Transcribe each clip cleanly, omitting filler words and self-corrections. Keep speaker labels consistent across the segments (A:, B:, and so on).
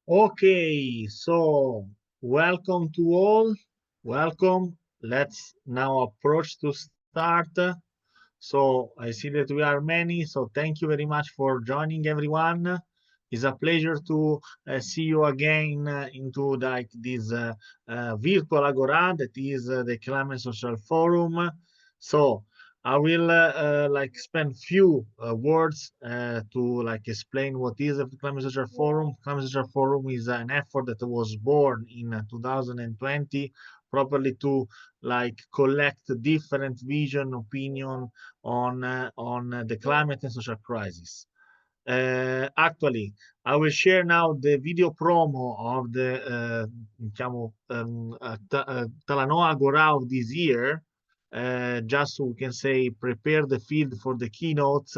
A: Okay, so welcome to all. Welcome. Let's now approach to start. So I see that we are many. So thank you very much for joining, everyone. It's a pleasure to see you again into like this virtual agora that is the Climate Social Forum. So I will like spend few words to like explain what is the Climate Social Forum. Climate Social Forum is an effort that was born in 2020 properly to like collect different vision, opinion on the climate and social crisis. Actually, I will share now the video promo of the diciamo, Talanoa Agora of this year, just so we can say prepare the field for the keynotes.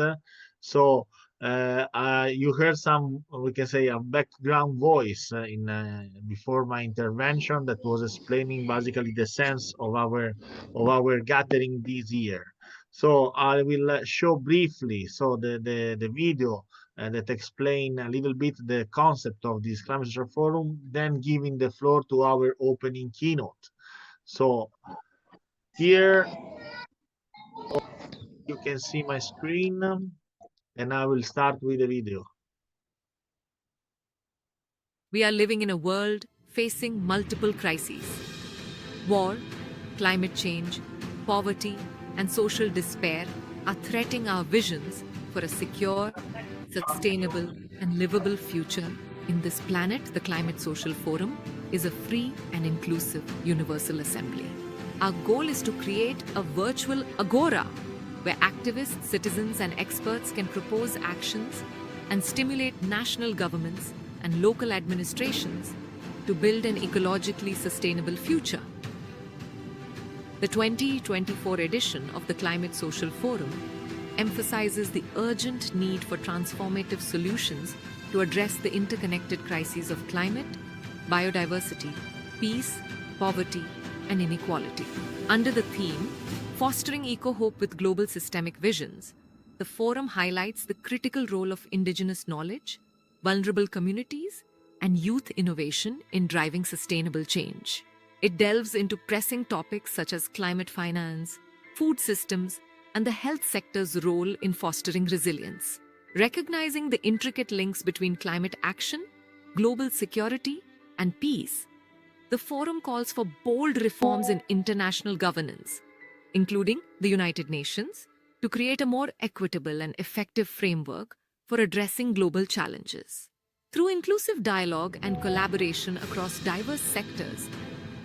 A: So you heard some, we can say, a background voice in before my intervention that was explaining basically the sense of our gathering this year. So I will show briefly so the video that explain a little bit the concept of this climate change forum, then giving the floor to our opening keynote. So here you can see my screen, and I will start with the video.
B: We are living in a world facing multiple crises. War, climate change, poverty, and social despair are threatening our visions for a secure, sustainable, and livable future. In this planet, the Climate Social Forum is a free and inclusive universal assembly. Our goal is to create a virtual agora where activists, citizens, and experts can propose actions and stimulate national governments and local administrations to build an ecologically sustainable future. The 2024 edition of the Climate Social Forum emphasizes the urgent need for transformative solutions to address the interconnected crises of climate, biodiversity, peace, poverty, and inequality. Under the theme, Fostering Eco-Hope with Global Systemic Visions, the forum highlights the critical role of indigenous knowledge, vulnerable communities, and youth innovation in driving sustainable change. It delves into pressing topics such as climate finance, food systems, and the health sector's role in fostering resilience. Recognizing the intricate links between climate action, global security, and peace, the forum calls for bold reforms in international governance, including the United Nations, to create a more equitable and effective framework for addressing global challenges. Through inclusive dialogue and collaboration across diverse sectors,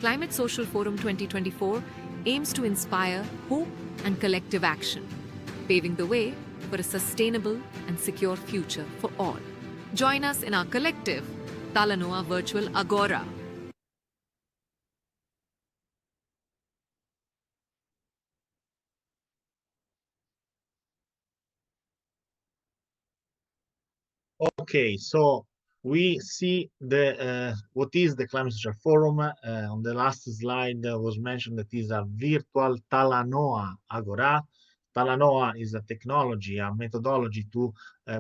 B: Climate Social Forum 2024 aims to inspire hope and collective action, paving the way for a sustainable and secure future for all. Join us in our collective Talanoa Virtual Agora.
A: Okay, so we see the what is the Climate Change Forum. On the last slide was mentioned that is a virtual Talanoa Agora. Talanoa is a technology, a methodology to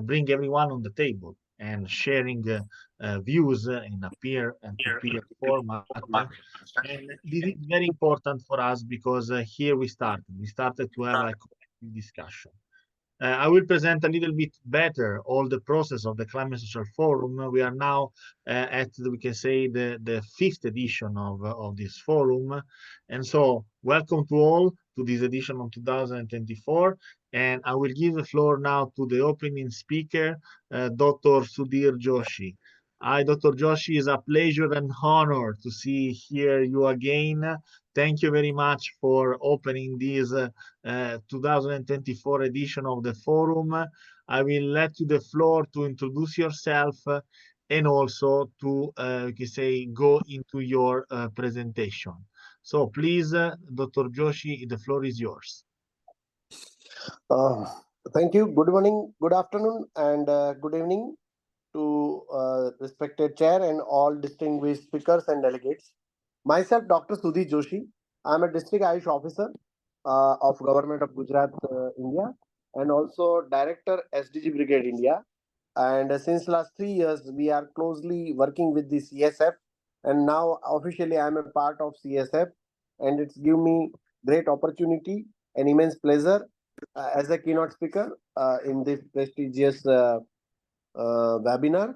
A: bring everyone on the table and sharing views in a peer-to-peer format. And this is very important for us because here we started. We started to have like discussion. I will present a little bit better all the process of the Climate Social Forum. We are now at, we can say, the fifth edition of this forum. And so welcome to all to this edition of 2024. And I will give the floor now to the opening speaker, Dr. Sudhir Joshi. Hi, Dr. Joshi, it's a pleasure and honor to see here you again. Thank you very much for opening this 2024 edition of the forum. I will let you the floor to introduce yourself and also to, you can say, go into your presentation. So please, Dr. Joshi, the floor is yours.
C: Uh, Thank you. Good morning, good afternoon, and good evening to respected chair and all distinguished speakers and delegates. Myself, Dr. Sudhir Joshi. I am a district Ayush officer of Government of Gujarat, India, and also Director SDG Brigade India. and since last 3 years we are closely working with the CSF, and now officially I am a part of CSF, and it's give me great opportunity and immense pleasure as a keynote speaker in this prestigious webinar.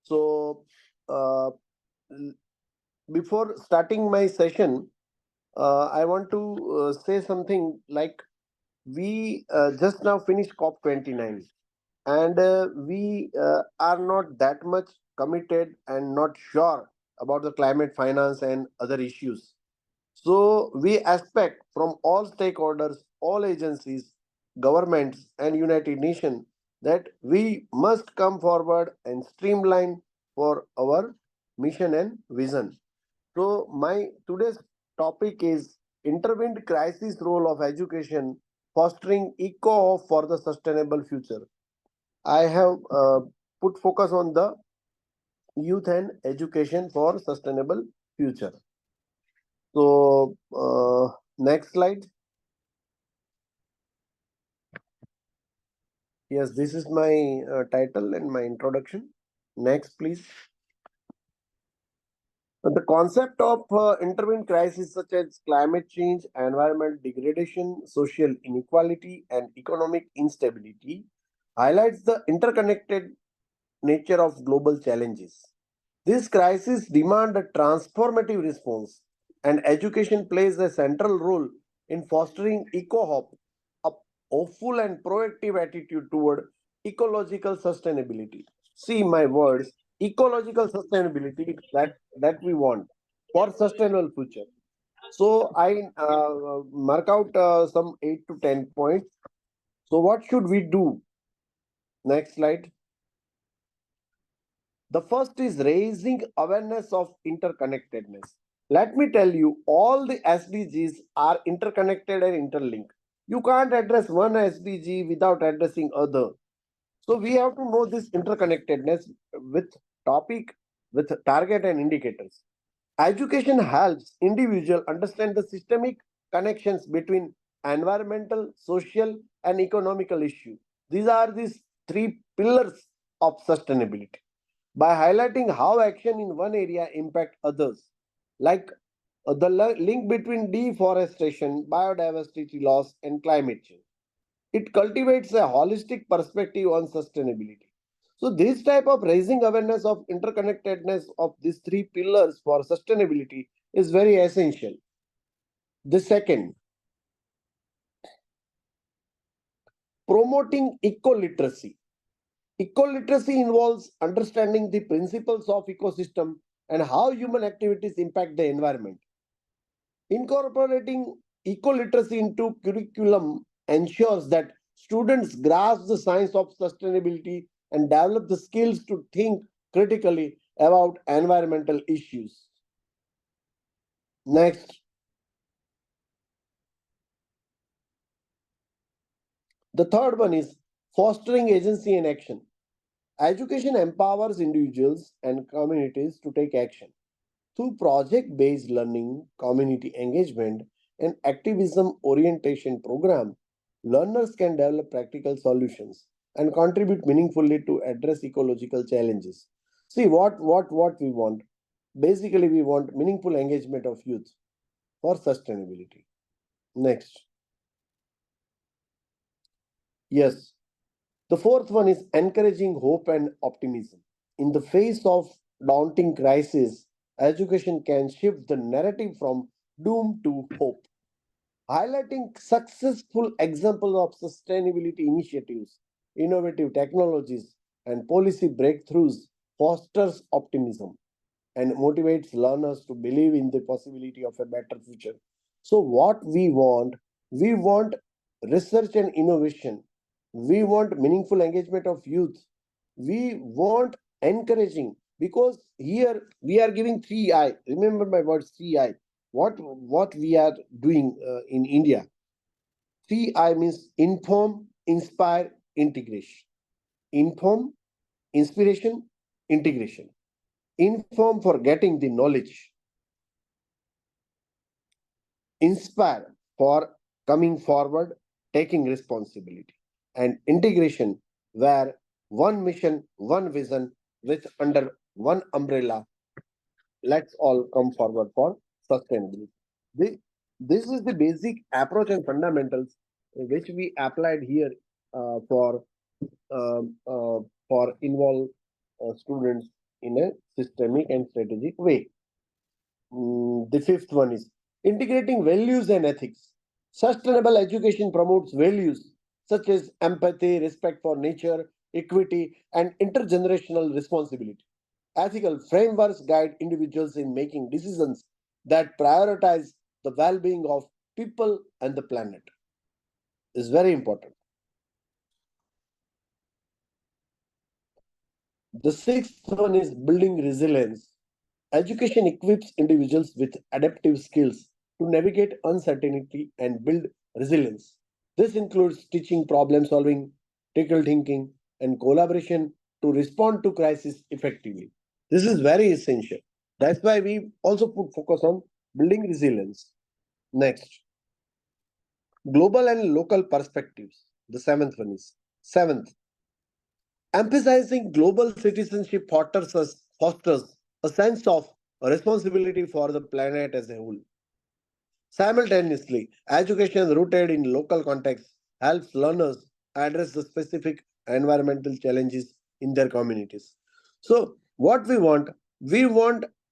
C: So uh, before starting my session, I want to say something like we just now finished COP29, and we are not that much committed and not sure about the climate finance and other issues. So we expect from all stakeholders, all agencies, governments, and United Nations that we must come forward and streamline for our mission and vision. So my today's topic is intervened crisis role of education fostering eco for the sustainable future. I have put focus on the youth and education for sustainable future. So next slide. Yes, this is my title and my introduction. Next, please. The concept of intervened crises such as climate change, environmental degradation, social inequality, and economic instability highlights the interconnected nature of global challenges. These crises demand a transformative response, and education plays a central role in fostering eco-hope, a hopeful and proactive attitude toward ecological sustainability. See my words, ecological sustainability that we want for sustainable future. So I mark out some 8 to 10 points. So what should we do? Next slide. The first is raising awareness of interconnectedness. Let me tell you, all the SDGs are interconnected and interlinked. You can't address one SDG without addressing other. So we have to know this interconnectedness with topic, with target and indicators. Education helps individual understand the systemic connections between environmental, social, and economical issues. These are these three pillars of sustainability by highlighting how action in one area impact others, like the link between deforestation, biodiversity loss, and climate change. It cultivates a holistic perspective on sustainability. So this type of raising awareness of interconnectedness of these three pillars for sustainability is very essential. The second, promoting eco-literacy. Eco-literacy involves understanding the principles of ecosystem and how human activities impact the environment. Incorporating eco-literacy into curriculum ensures that students grasp the science of sustainability and develop the skills to think critically about environmental issues. Next, the third one is fostering agency and action. Education empowers individuals and communities to take action. Through project based learning, community engagement, and activism orientation program, learners can develop practical solutions and contribute meaningfully to address ecological challenges. See what we want. Basically, we want meaningful engagement of youth for sustainability. Next. Yes. The fourth one is encouraging hope and optimism. In the face of daunting crisis, education can shift the narrative from doom to hope, highlighting successful examples of sustainability initiatives, innovative technologies, and policy breakthroughs fosters optimism and motivates learners to believe in the possibility of a better future. So, what we want research and innovation, we want meaningful engagement of youth, we want encouraging because here we are giving 3I. Remember my words 3I. What we are doing in India? 3I means inform, inspire, integration. Inform, inspiration, integration. Inform for getting the knowledge, inspire for coming forward, taking responsibility, and integration where one mission, one vision, with under one umbrella. Let's all come forward for sustainability. This, this is the basic approach and fundamentals which we applied here uh, for for involve students in a systemic and strategic way. The fifth one is integrating values and ethics. Sustainable education promotes values such as empathy, respect for nature, equity, and intergenerational responsibility. Ethical frameworks guide individuals in making decisions that prioritize the well being of people and the planet. Is very important. The sixth one is building resilience. Education equips individuals with adaptive skills to navigate uncertainty and build resilience. This includes teaching problem solving, critical thinking, and collaboration to respond to crisis effectively. This is very essential. That's why we also put focus on building resilience. Next, global and local perspectives. The seventh one is seventh, emphasizing global citizenship fosters a sense of responsibility for the planet as a whole. Simultaneously, education rooted in local context helps learners address the specific environmental challenges in their communities. So, what we want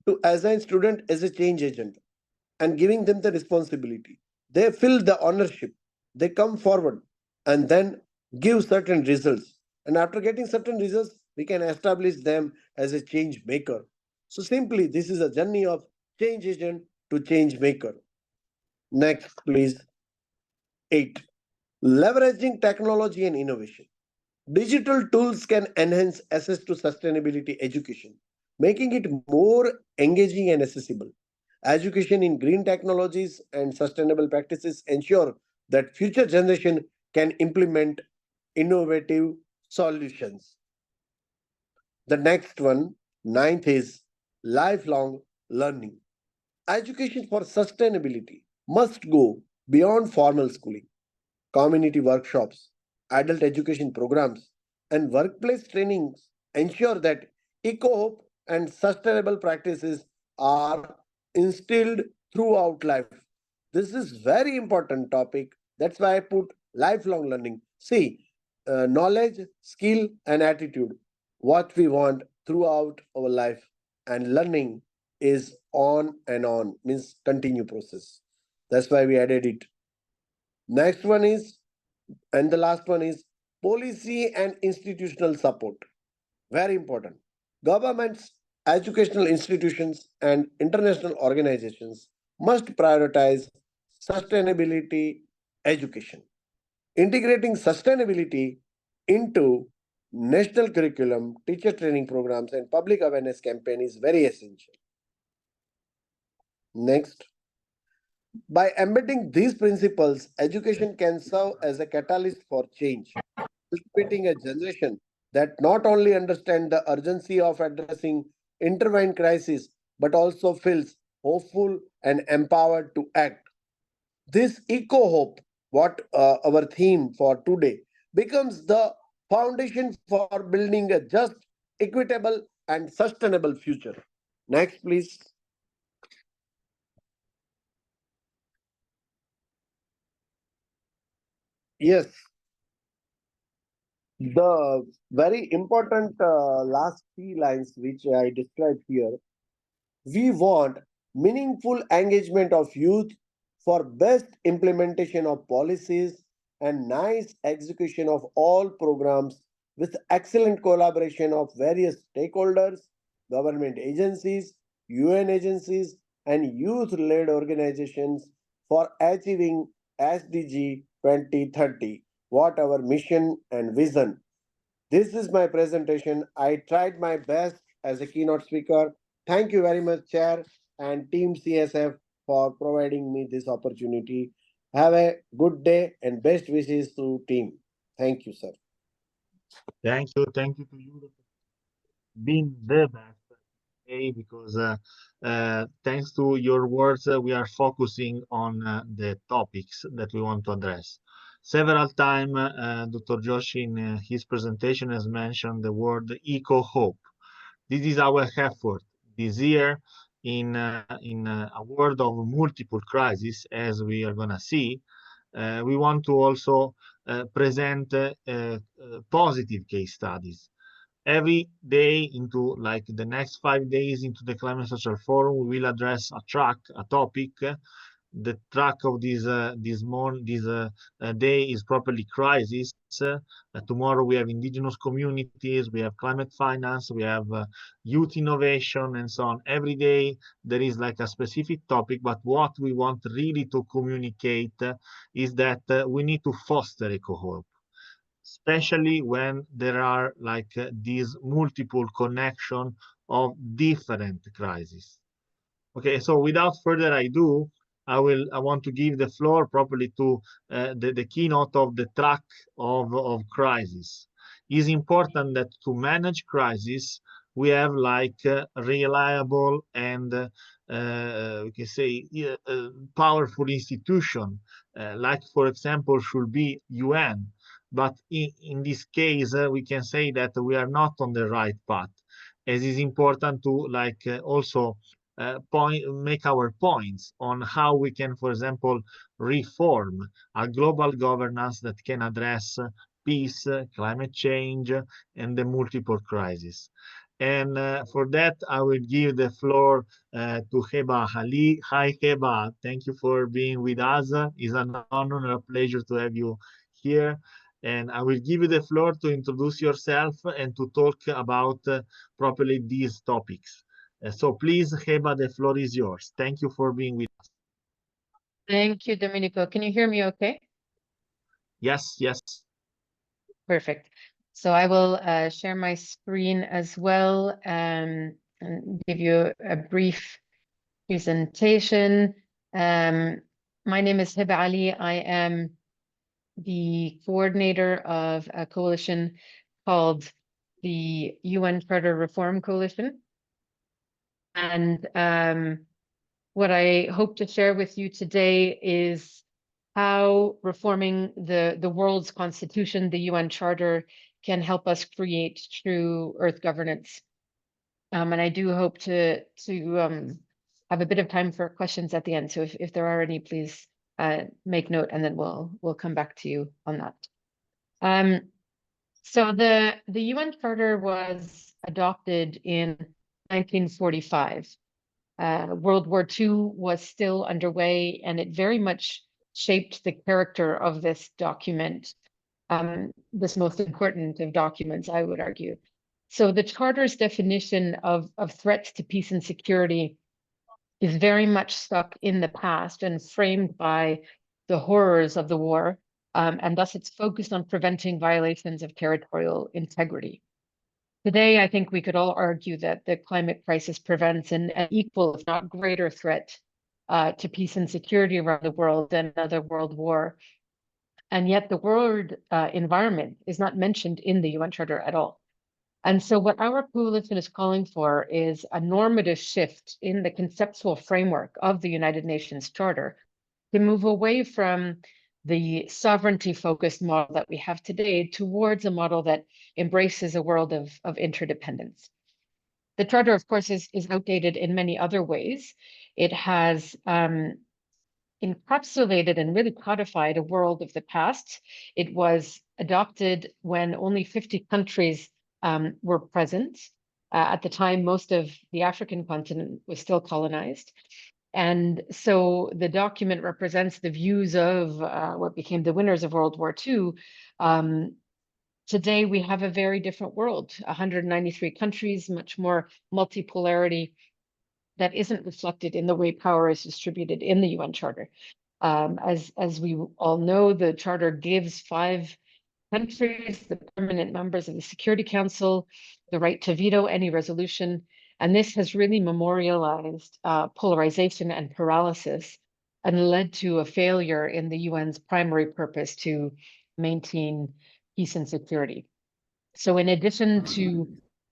C: to assign student as a change agent and giving them the responsibility. They feel the ownership. They come forward and then give certain results. And after getting certain results, we can establish them as a change maker. So simply, this is a journey of change agent to change maker. Next, please. 8. Leveraging technology and innovation. Digital tools can enhance access to sustainability education, making it more engaging and accessible. Education in green technologies and sustainable practices ensure that future generation can implement innovative solutions. The next one, ninth, is lifelong learning. Education for sustainability must go beyond formal schooling. Community workshops, adult education programs, and workplace trainings ensure that eco hope and sustainable practices are instilled throughout life. This is very important topic. That's why I put lifelong learning. See, knowledge, skill, and attitude, what we want throughout our life, and learning is on, means continue process. That's why we added it. Next one is, and the last one is policy and institutional support. Very important. Governments, educational institutions, and international organizations must prioritize sustainability education. Integrating sustainability into national curriculum, teacher training programs, and public awareness campaign is very essential. Next, by embedding these principles, education can serve as a catalyst for change, cultivating a generation that not only understand the urgency of addressing intervened crises, but also feels hopeful and empowered to act. This eco hope, what our theme for today, becomes the foundation for building a just, equitable, and sustainable future. Next, please. Yes, the very important last three lines which I described here. We want meaningful engagement of youth for best implementation of policies and nice execution of all programs with excellent collaboration of various stakeholders, government agencies, UN agencies, and youth led organizations for achieving SDG 2030. What our mission and vision. This is my presentation. I tried my best as a keynote speaker. Thank you very much, Chair and Team CSF, for providing me this opportunity. Have a good day and best wishes to team. Thank you, sir.
A: Thank you to you. Been the best today because thanks to your words, we are focusing on the topics that we want to address. Several times, Dr. Joshi in his presentation has mentioned the word eco-hope. This is our effort this year in a world of multiple crises, as we are going to see. We want to also present positive case studies. Every day into like the next 5 days into the Climate Social Forum, we will address a topic. The track of this day is properly crisis. Tomorrow we have indigenous communities, we have climate finance, we have youth innovation, and so on. Every day there is like a specific topic, but what we want really to communicate is that we need to foster eco-hope, especially when there are like these multiple connection of different crises. Okay, so without further ado, I want to give the floor properly to the keynote of the track of crisis. It's important that to manage crisis, we have like reliable and we can say powerful institution, like for example should be UN. But in this case, we can say that we are not on the right path, as it's important to like also make our points on how we can, for example, reform a global governance that can address peace, climate change, and the multiple crises. And for that, I will give the floor to Heba Ali. Hi, Heba. Thank you for being with us. It's an honor and a pleasure to have you here. And I will give you the floor to introduce yourself and to talk about properly these topics. So please, Heba, the floor is yours. Thank you for being with us.
D: Thank you, Domenico. Can you hear me okay?
A: Yes, yes.
D: Perfect. So I will share my screen as well and give you a brief presentation. My name is Heba Ali. I am the coordinator of a coalition called the UN Charter Reform Coalition. And what I hope to share with you today is how reforming the world's constitution, the UN Charter, can help us create true Earth governance. And I do hope to have a bit of time for questions at the end. So if there are any, please make note, and then we'll come back to you on that. So the UN Charter was adopted in 1945. World War II was still underway, and it very much shaped the character of this document, this most important of documents, I would argue. So the Charter's definition of threats to peace and security is very much stuck in the past and framed by the horrors of the war, and thus it's focused on preventing violations of territorial integrity. Today, I think we could all argue that the climate crisis presents an equal, if not greater, threat to peace and security around the world than another world war. And yet the word environment is not mentioned in the UN Charter at all. And so what our coalition is calling for is a normative shift in the conceptual framework of the United Nations Charter to move away from the sovereignty-focused model that we have today towards a model that embraces a world of interdependence. The Charter, of course, is outdated in many other ways. It has encapsulated and really codified a world of the past. It was adopted when only 50 countries were present. At the time, most of the African continent was still colonized. And so the document represents the views of what became the winners of World War II. Today, we have a very different world, 193 countries, much more multipolarity that isn't reflected in the way power is distributed in the UN Charter. As we all know, the Charter gives 5 countries, the permanent members of the Security Council, the right to veto any resolution. And this has really memorialized polarization and paralysis and led to a failure in the UN's primary purpose to maintain peace and security. So in addition to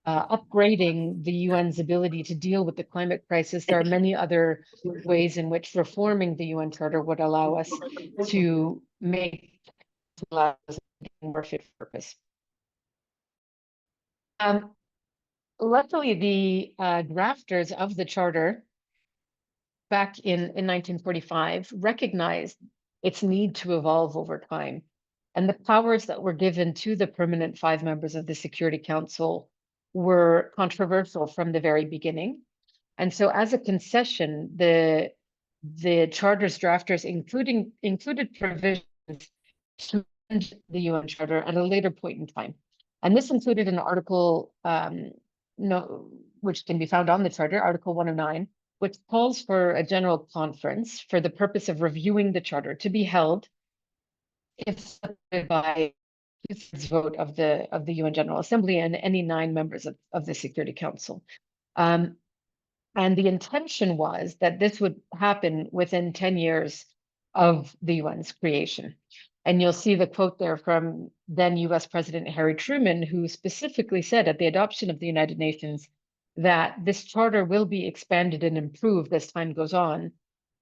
D: upgrading the UN's ability to deal with the climate crisis, there are many other ways in which reforming the UN Charter would allow us to make more fit for purpose. Luckily, the drafters of the charter back in 1945 recognized its need to evolve over time. And the powers that were given to the permanent 5 members of the Security Council were controversial from the very beginning. And so as a concession, the charter's drafters included provisions to amend the UN Charter at a later point in time. And this included an article which can be found on the Charter, Article 109, which calls for a general conference for the purpose of reviewing the Charter to be held if selected by two-thirds vote of the UN General Assembly and any 9 members of the Security Council. And the intention was that this would happen within 10 years of the UN's creation. And you'll see the quote there from then US President Harry Truman, who specifically said at the adoption of the United Nations that this charter will be expanded and improved as time goes on.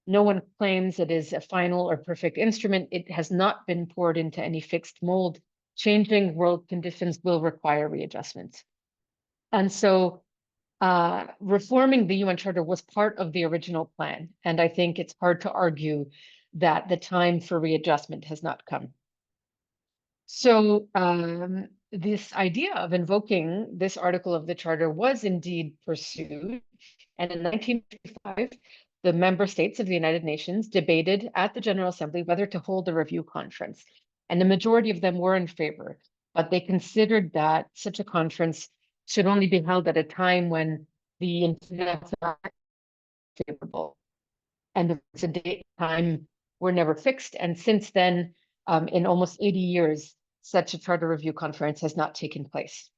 D: No one claims it is a final or perfect instrument. It has not been poured into any fixed mold. Changing world conditions will require readjustments. And so reforming the UN Charter was part of the original plan. And I think it's hard to argue that the time for readjustment has not come. So this idea of invoking this article of the Charter was indeed pursued. And in 1955, the member states of the United Nations debated at the General Assembly whether to hold a review conference. And the majority of them were in favor, but they considered that such a conference should only be held at a time when the international is favorable. And the date time were never fixed. And since then, in almost 80 years, such a charter review conference has not taken place.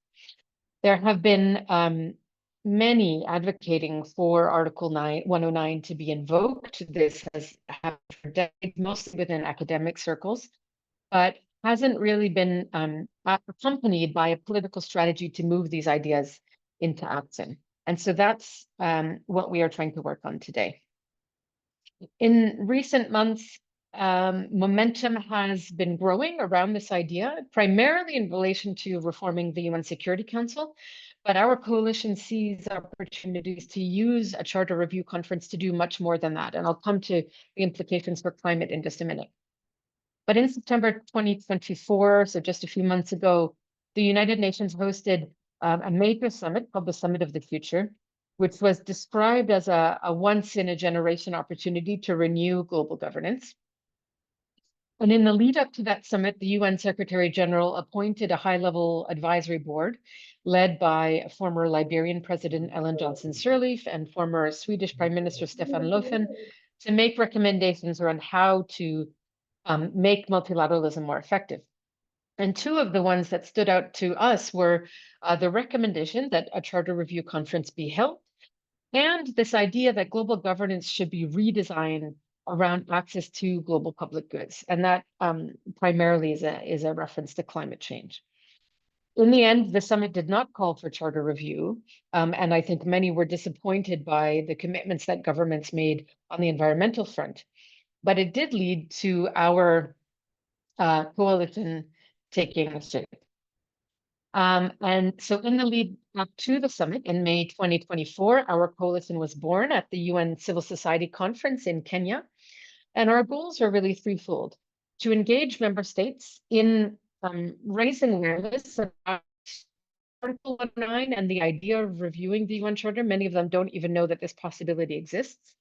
D: There have been many advocating for Article 109 to be invoked. This has happened for decades, mostly within academic circles, but hasn't really been accompanied by a political strategy to move these ideas into action. And so that's what we are trying to work on today. In recent months, momentum has been growing around this idea, primarily in relation to reforming the UN Security Council, but our coalition sees opportunities to use a charter review conference to do much more than that. And I'll come to the implications for climate in just a minute. But in September 2024, so just a few months ago, the United Nations hosted a major summit called the Summit of the Future, which was described as a once-in-a-generation opportunity to renew global governance. And in the lead up to that summit, the UN Secretary General appointed a high-level advisory board led by former Liberian President Ellen Johnson Sirleaf and former Swedish Prime Minister Stefan Löfven to make recommendations around how to make multilateralism more effective. And 2 of the ones that stood out to us were the recommendation that a charter review conference be held, and this idea that global governance should be redesigned around access to global public goods. And that primarily is a reference to climate change. In the end, the summit did not call for charter review, and I think many were disappointed by the commitments that governments made on the environmental front. But it did lead to our coalition taking shape. And so in the lead up to the summit in May 2024, our coalition was born at the UN Civil Society Conference in Kenya. And our goals are really threefold: to engage member states in raising awareness about Article 109 and the idea of reviewing the UN Charter. Many of them don't even know that this possibility exists.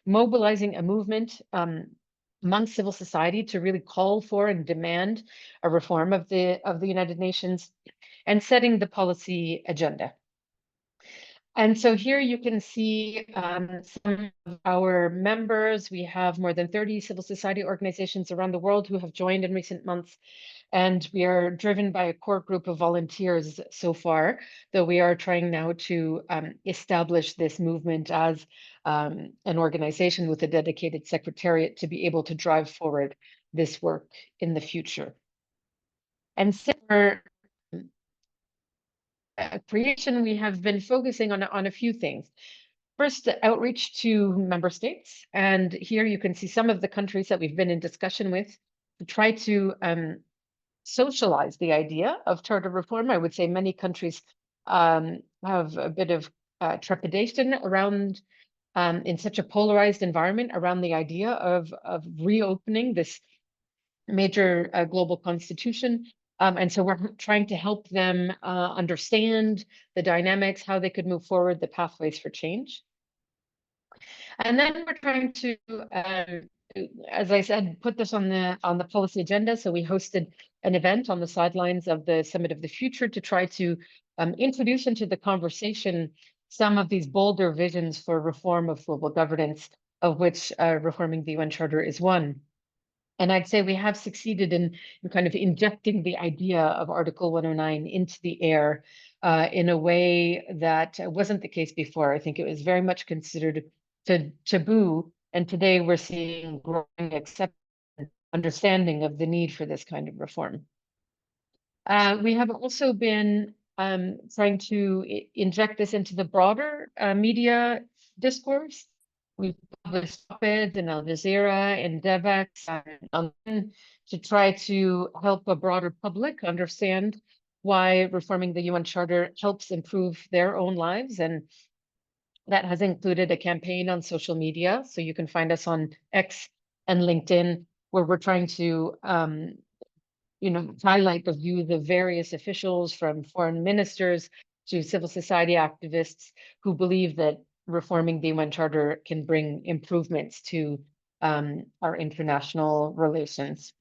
D: Mobilizing a movement among civil society to really call for and demand a reform of the United Nations, and setting the policy agenda. And so here you can see some of our members. We have more than 30 civil society organizations around the world who have joined in recent months. And we are driven by a core group of volunteers so far, though we are trying now to establish this movement as an organization with a dedicated secretariat to be able to drive forward this work in the future. And since our creation, we have been focusing on a few things. First, outreach to member states. And here you can see some of the countries that we've been in discussion with to try to socialize the idea of charter reform. I would say many countries have a bit of trepidation around in such a polarized environment around the idea of reopening this major global constitution. And so we're trying to help them understand the dynamics, how they could move forward, the pathways for change. And then we're trying to, as I said, put this on the policy agenda. So we hosted an event on the sidelines of the Summit of the Future to try to introduce into the conversation some of these bolder visions for reform of global governance, of which reforming the UN Charter is one. And I'd say we have succeeded in kind of injecting the idea of Article 109 into the air in a way that wasn't the case before. I think it was very much considered taboo, and today we're seeing growing acceptance and understanding of the need for this kind of reform. We have also been trying to inject this into the broader media discourse. We've published op-eds in Al Jazeera, in Devex, to try to help a broader public understand why reforming the UN Charter helps improve their own lives. And that has included a campaign on social media. So you can find us on X and LinkedIn, where we're trying to highlight the views of various officials, from foreign ministers to civil society activists, who believe that reforming the UN Charter can bring improvements to our international relations.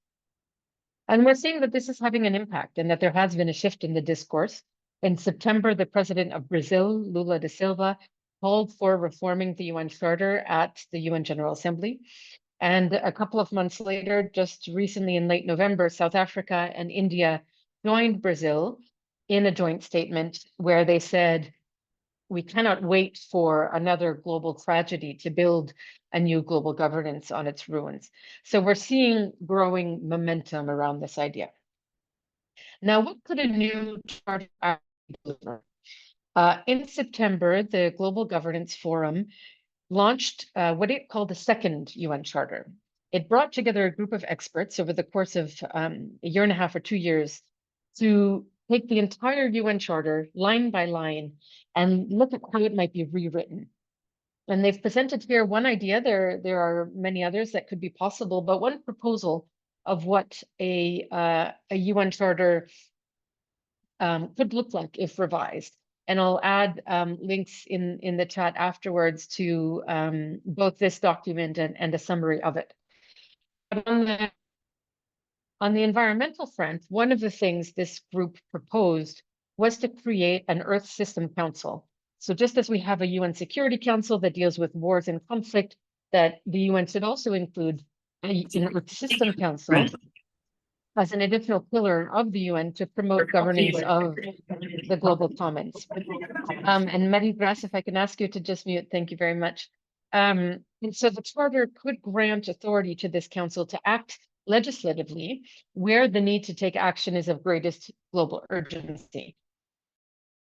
D: And we're seeing that this is having an impact and that there has been a shift in the discourse. In September, the president of Brazil, Lula da Silva, called for reforming the UN Charter at the UN General Assembly. And a couple of months later, just recently in late November, South Africa and India joined Brazil in a joint statement where they said, we cannot wait for another global tragedy to build a new global governance on its ruins. So we're seeing growing momentum around this idea. Now, what could a new charter actually deliver? In September, the Global Governance Forum launched what it called the second UN Charter. It brought together a group of experts over the course of a year and a half or 2 years to take the entire UN Charter line by line and look at how it might be rewritten. And they've presented here one idea. There are many others that could be possible, but one proposal of what a UN Charter could look like if revised. And I'll add links in the chat afterwards to both this document and a summary of it. But on the environmental front, one of the things this group proposed was to create an Earth System Council. So just as we have a UN Security Council that deals with wars and conflict, that the UN should also include an Earth System Council as an additional pillar of the UN to promote governance of the global commons. And Mary Grace, if I can ask you to just mute, thank you very much. And so the Charter could grant authority to this council to act legislatively where the need to take action is of greatest global urgency.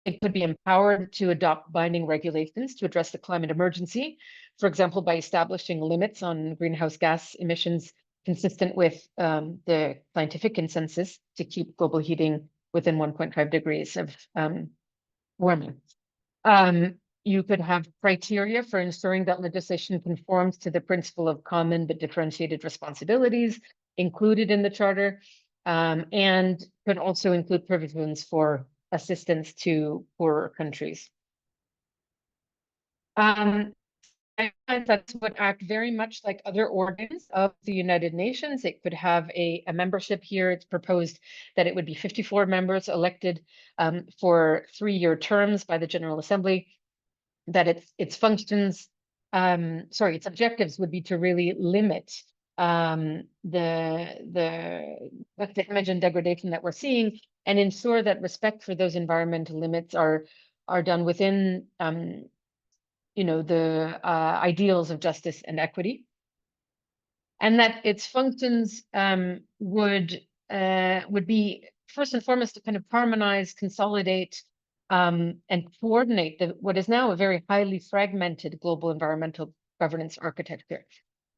D: It could be empowered to adopt binding regulations to address the climate emergency, for example, by establishing limits on greenhouse gas emissions consistent with the scientific consensus to keep global heating within 1.5 degrees of warming. You could have criteria for ensuring that legislation conforms to the principle of common but differentiated responsibilities included in the Charter, and could also include provisions for assistance to poorer countries. I find that would act very much like other organs of the United Nations. It could have a membership here. It's proposed that it would be 54 members elected for 3-year terms by the General Assembly, that its functions, its objectives would be to really limit the damage and degradation that we're seeing, and ensure that respect for those environmental limits are done within the ideals of justice and equity, and that its functions would be first and foremost to kind of harmonize, consolidate, and coordinate what is now a very highly fragmented global environmental governance architecture.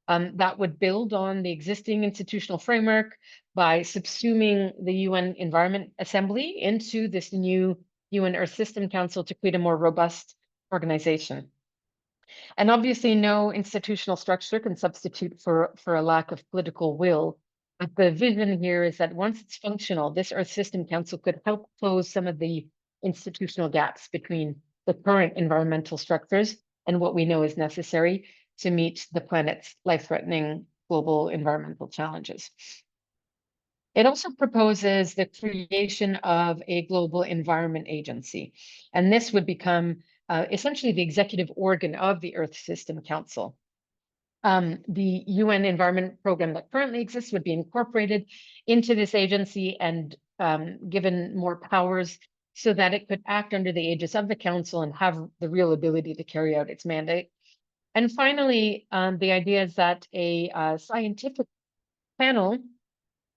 D: that would build on the existing institutional framework by subsuming the UN Environment Assembly into this new UN Earth System Council to create a more robust organization. And obviously, no institutional structure can substitute for a lack of political will. But the vision here is that once it's functional, this Earth System Council could help close some of the institutional gaps between the current environmental structures and what we know is necessary to meet the planet's life-threatening global environmental challenges. It also proposes the creation of a global environment agency, and this would become essentially the executive organ of the Earth System Council. The UN Environment Program that currently exists would be incorporated into this agency and given more powers so that it could act under the aegis of the Council and have the real ability to carry out its mandate. And finally, the idea is that a scientific panel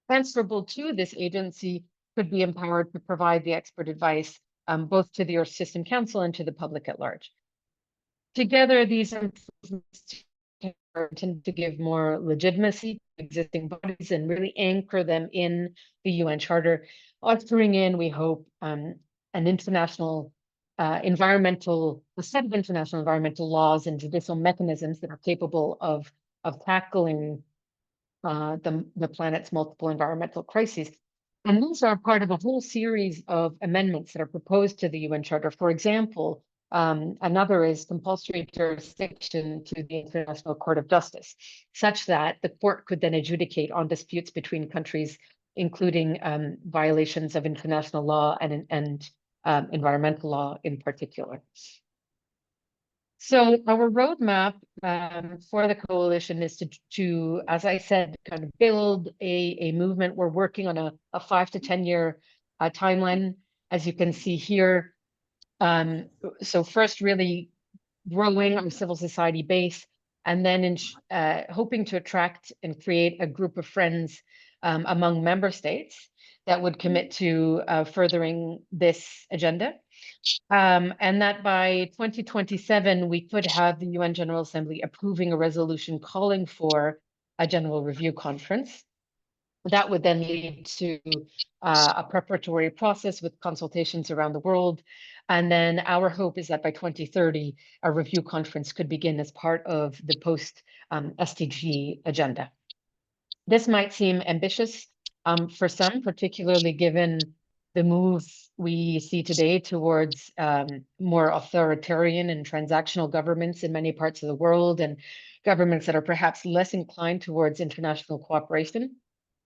D: transferable to this agency could be empowered to provide the expert advice both to the Earth System Council and to the public at large. Together, these improvements tend to give more legitimacy to existing bodies and really anchor them in the UN Charter, ushering in, we hope, an international a set of international environmental laws and judicial mechanisms that are capable of tackling the planet's multiple environmental crises. And these are part of a whole series of amendments that are proposed to the UN Charter. For example, another is compulsory jurisdiction to the International Court of Justice, such that the court could then adjudicate on disputes between countries, including violations of international law and environmental law in particular. So our roadmap for the coalition is to, as I said, kind of build a movement. We're working on a 5 to 10 year timeline, as you can see here. So first, really growing our civil society base, and then hoping to attract and create a group of friends among member states that would commit to furthering this agenda. And that by 2027, we could have the UN General Assembly approving a resolution calling for a general review conference. That would then lead to a preparatory process with consultations around the world. And then our hope is that by 2030, a review conference could begin as part of the post-SDG agenda. This might seem ambitious for some, particularly given the move we see today towards more authoritarian and transactional governments in many parts of the world, and governments that are perhaps less inclined towards international cooperation.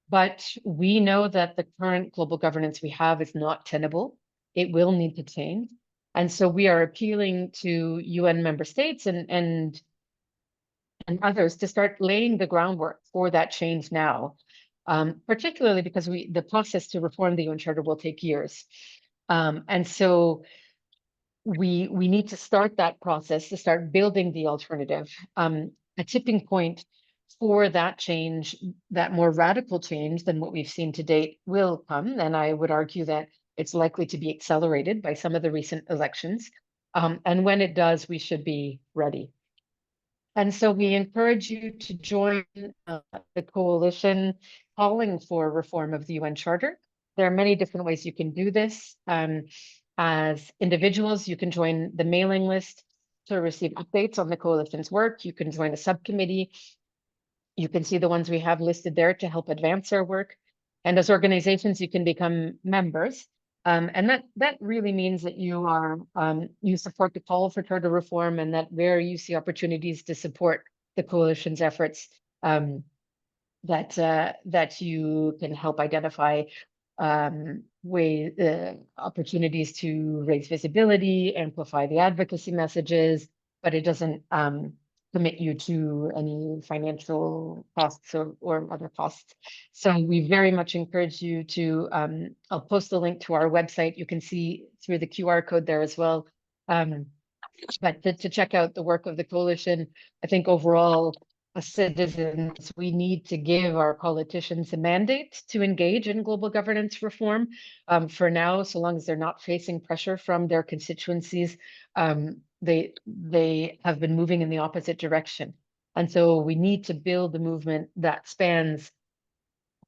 D: But we know that the current global governance we have is not tenable. It will need to change. And so we are appealing to UN member states and others to start laying the groundwork for that change now. Particularly because the process to reform the UN Charter will take years. And so we need to start that process, to start building the alternative. A tipping point for that change, that more radical change than what we've seen to date, will come. And I would argue that it's likely to be accelerated by some of the recent elections. And when it does, we should be ready. And so we encourage you to join the coalition calling for reform of the UN Charter. There are many different ways you can do this. As individuals, you can join the mailing list to receive updates on the coalition's work. You can join a subcommittee. You can see the ones we have listed there to help advance our work. And as organizations, you can become members. And that really means that you support the call for charter reform, and that where you see opportunities to support the coalition's efforts, that you can help identify opportunities to raise visibility, amplify the advocacy messages, but it doesn't commit you to any financial costs or other costs. So we very much encourage you to, I'll post the link to our website. You can see through the QR code there as well. But to check out the work of the coalition. I think overall, as citizens, we need to give our politicians a mandate to engage in global governance reform. For now, so long as they're not facing pressure from their constituencies, they have been moving in the opposite direction. And so we need to build a movement that spans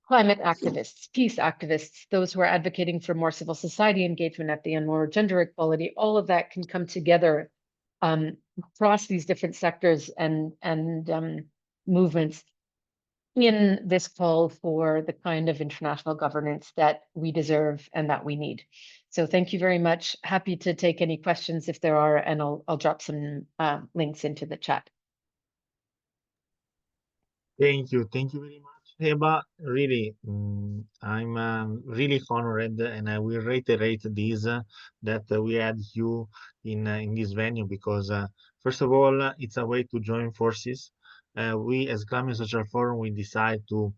D: climate activists, peace activists, those who are advocating for more civil society engagement at the end, more gender equality. All of that can come together across these different sectors and movements in this call for the kind of international governance that we deserve and that we need. So thank you very much. Happy to take any questions if there are, and I'll drop some links into the chat.
A: Thank you very much, Heba. Really, I'm really honored, and I will reiterate this that we had you in this venue because first of all, it's a way to join forces. We, as Climate Social Forum, we decide to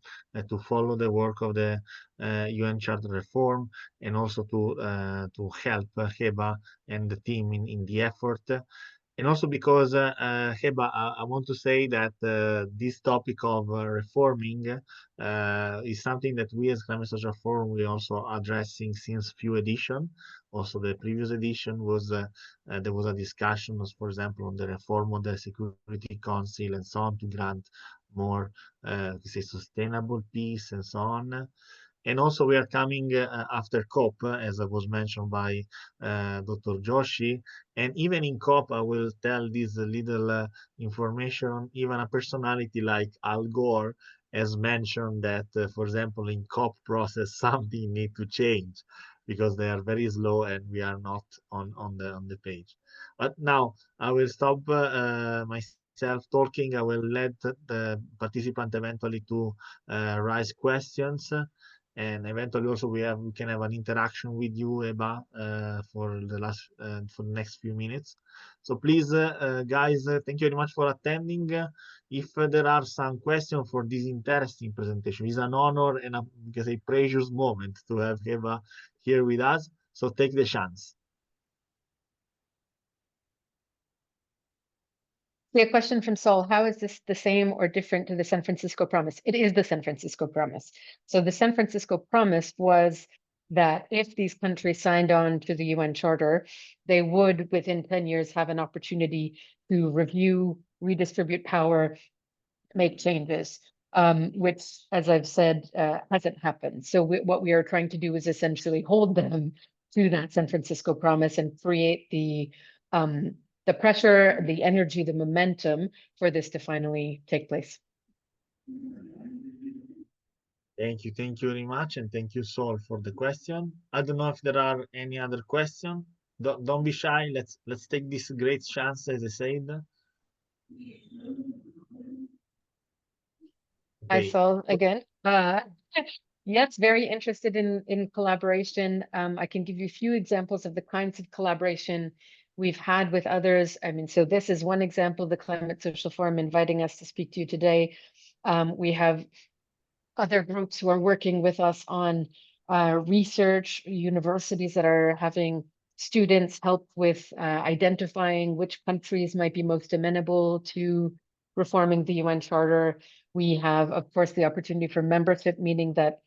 A: follow the work of the UN Charter reform and also to help Heba and the team in the effort. And also because, Heba, I want to say that this topic of reforming is something that we as Climate Social Forum, we also addressing since few edition. Also, the previous edition was there was a discussion, for example, on the reform of the Security Council and so on to grant more, say, sustainable peace and so on. And also we are coming after COP, as was mentioned by Dr. Joshi. And even in COP, I will tell this little information, even a personality like Al Gore has mentioned that, for example, in COP process, something need to change because they are very slow and we are not on the page. But now I will stop myself talking. I will let the participant eventually to raise questions. And eventually also we can have an interaction with you, Eba, for the next few minutes. So please, guys, thank you very much for attending. If there are some questions for this interesting presentation, it's an honor and a precious moment to have Eba here with us. So take the chance.
D: A question from Saul: how is this the same or different to the San Francisco Promise? It is the San Francisco Promise. So the San Francisco Promise was that if these countries signed on to the UN Charter, they would, within 10 years, have an opportunity to review, redistribute power, make changes, which, as I've said, hasn't happened. So what we are trying to do is essentially hold them to that San Francisco Promise and create the pressure, the energy, the momentum for this to finally take place.
A: Thank you very much, and thank you, Sol, for the question. I don't know if there are any other questions. Don't be shy. Let's take this great chance, as I said.
D: I
A: Okay.
D: saw again. Yes, very interested in collaboration. I can give you a few examples of the kinds of collaboration we've had with others. I mean, so this is one example, the Climate Social Forum inviting us to speak to you today. We have other groups who are working with us on research, universities that are having students help with identifying which countries might be most amenable to reforming the UN Charter. We have, of course, the opportunity for membership, meaning that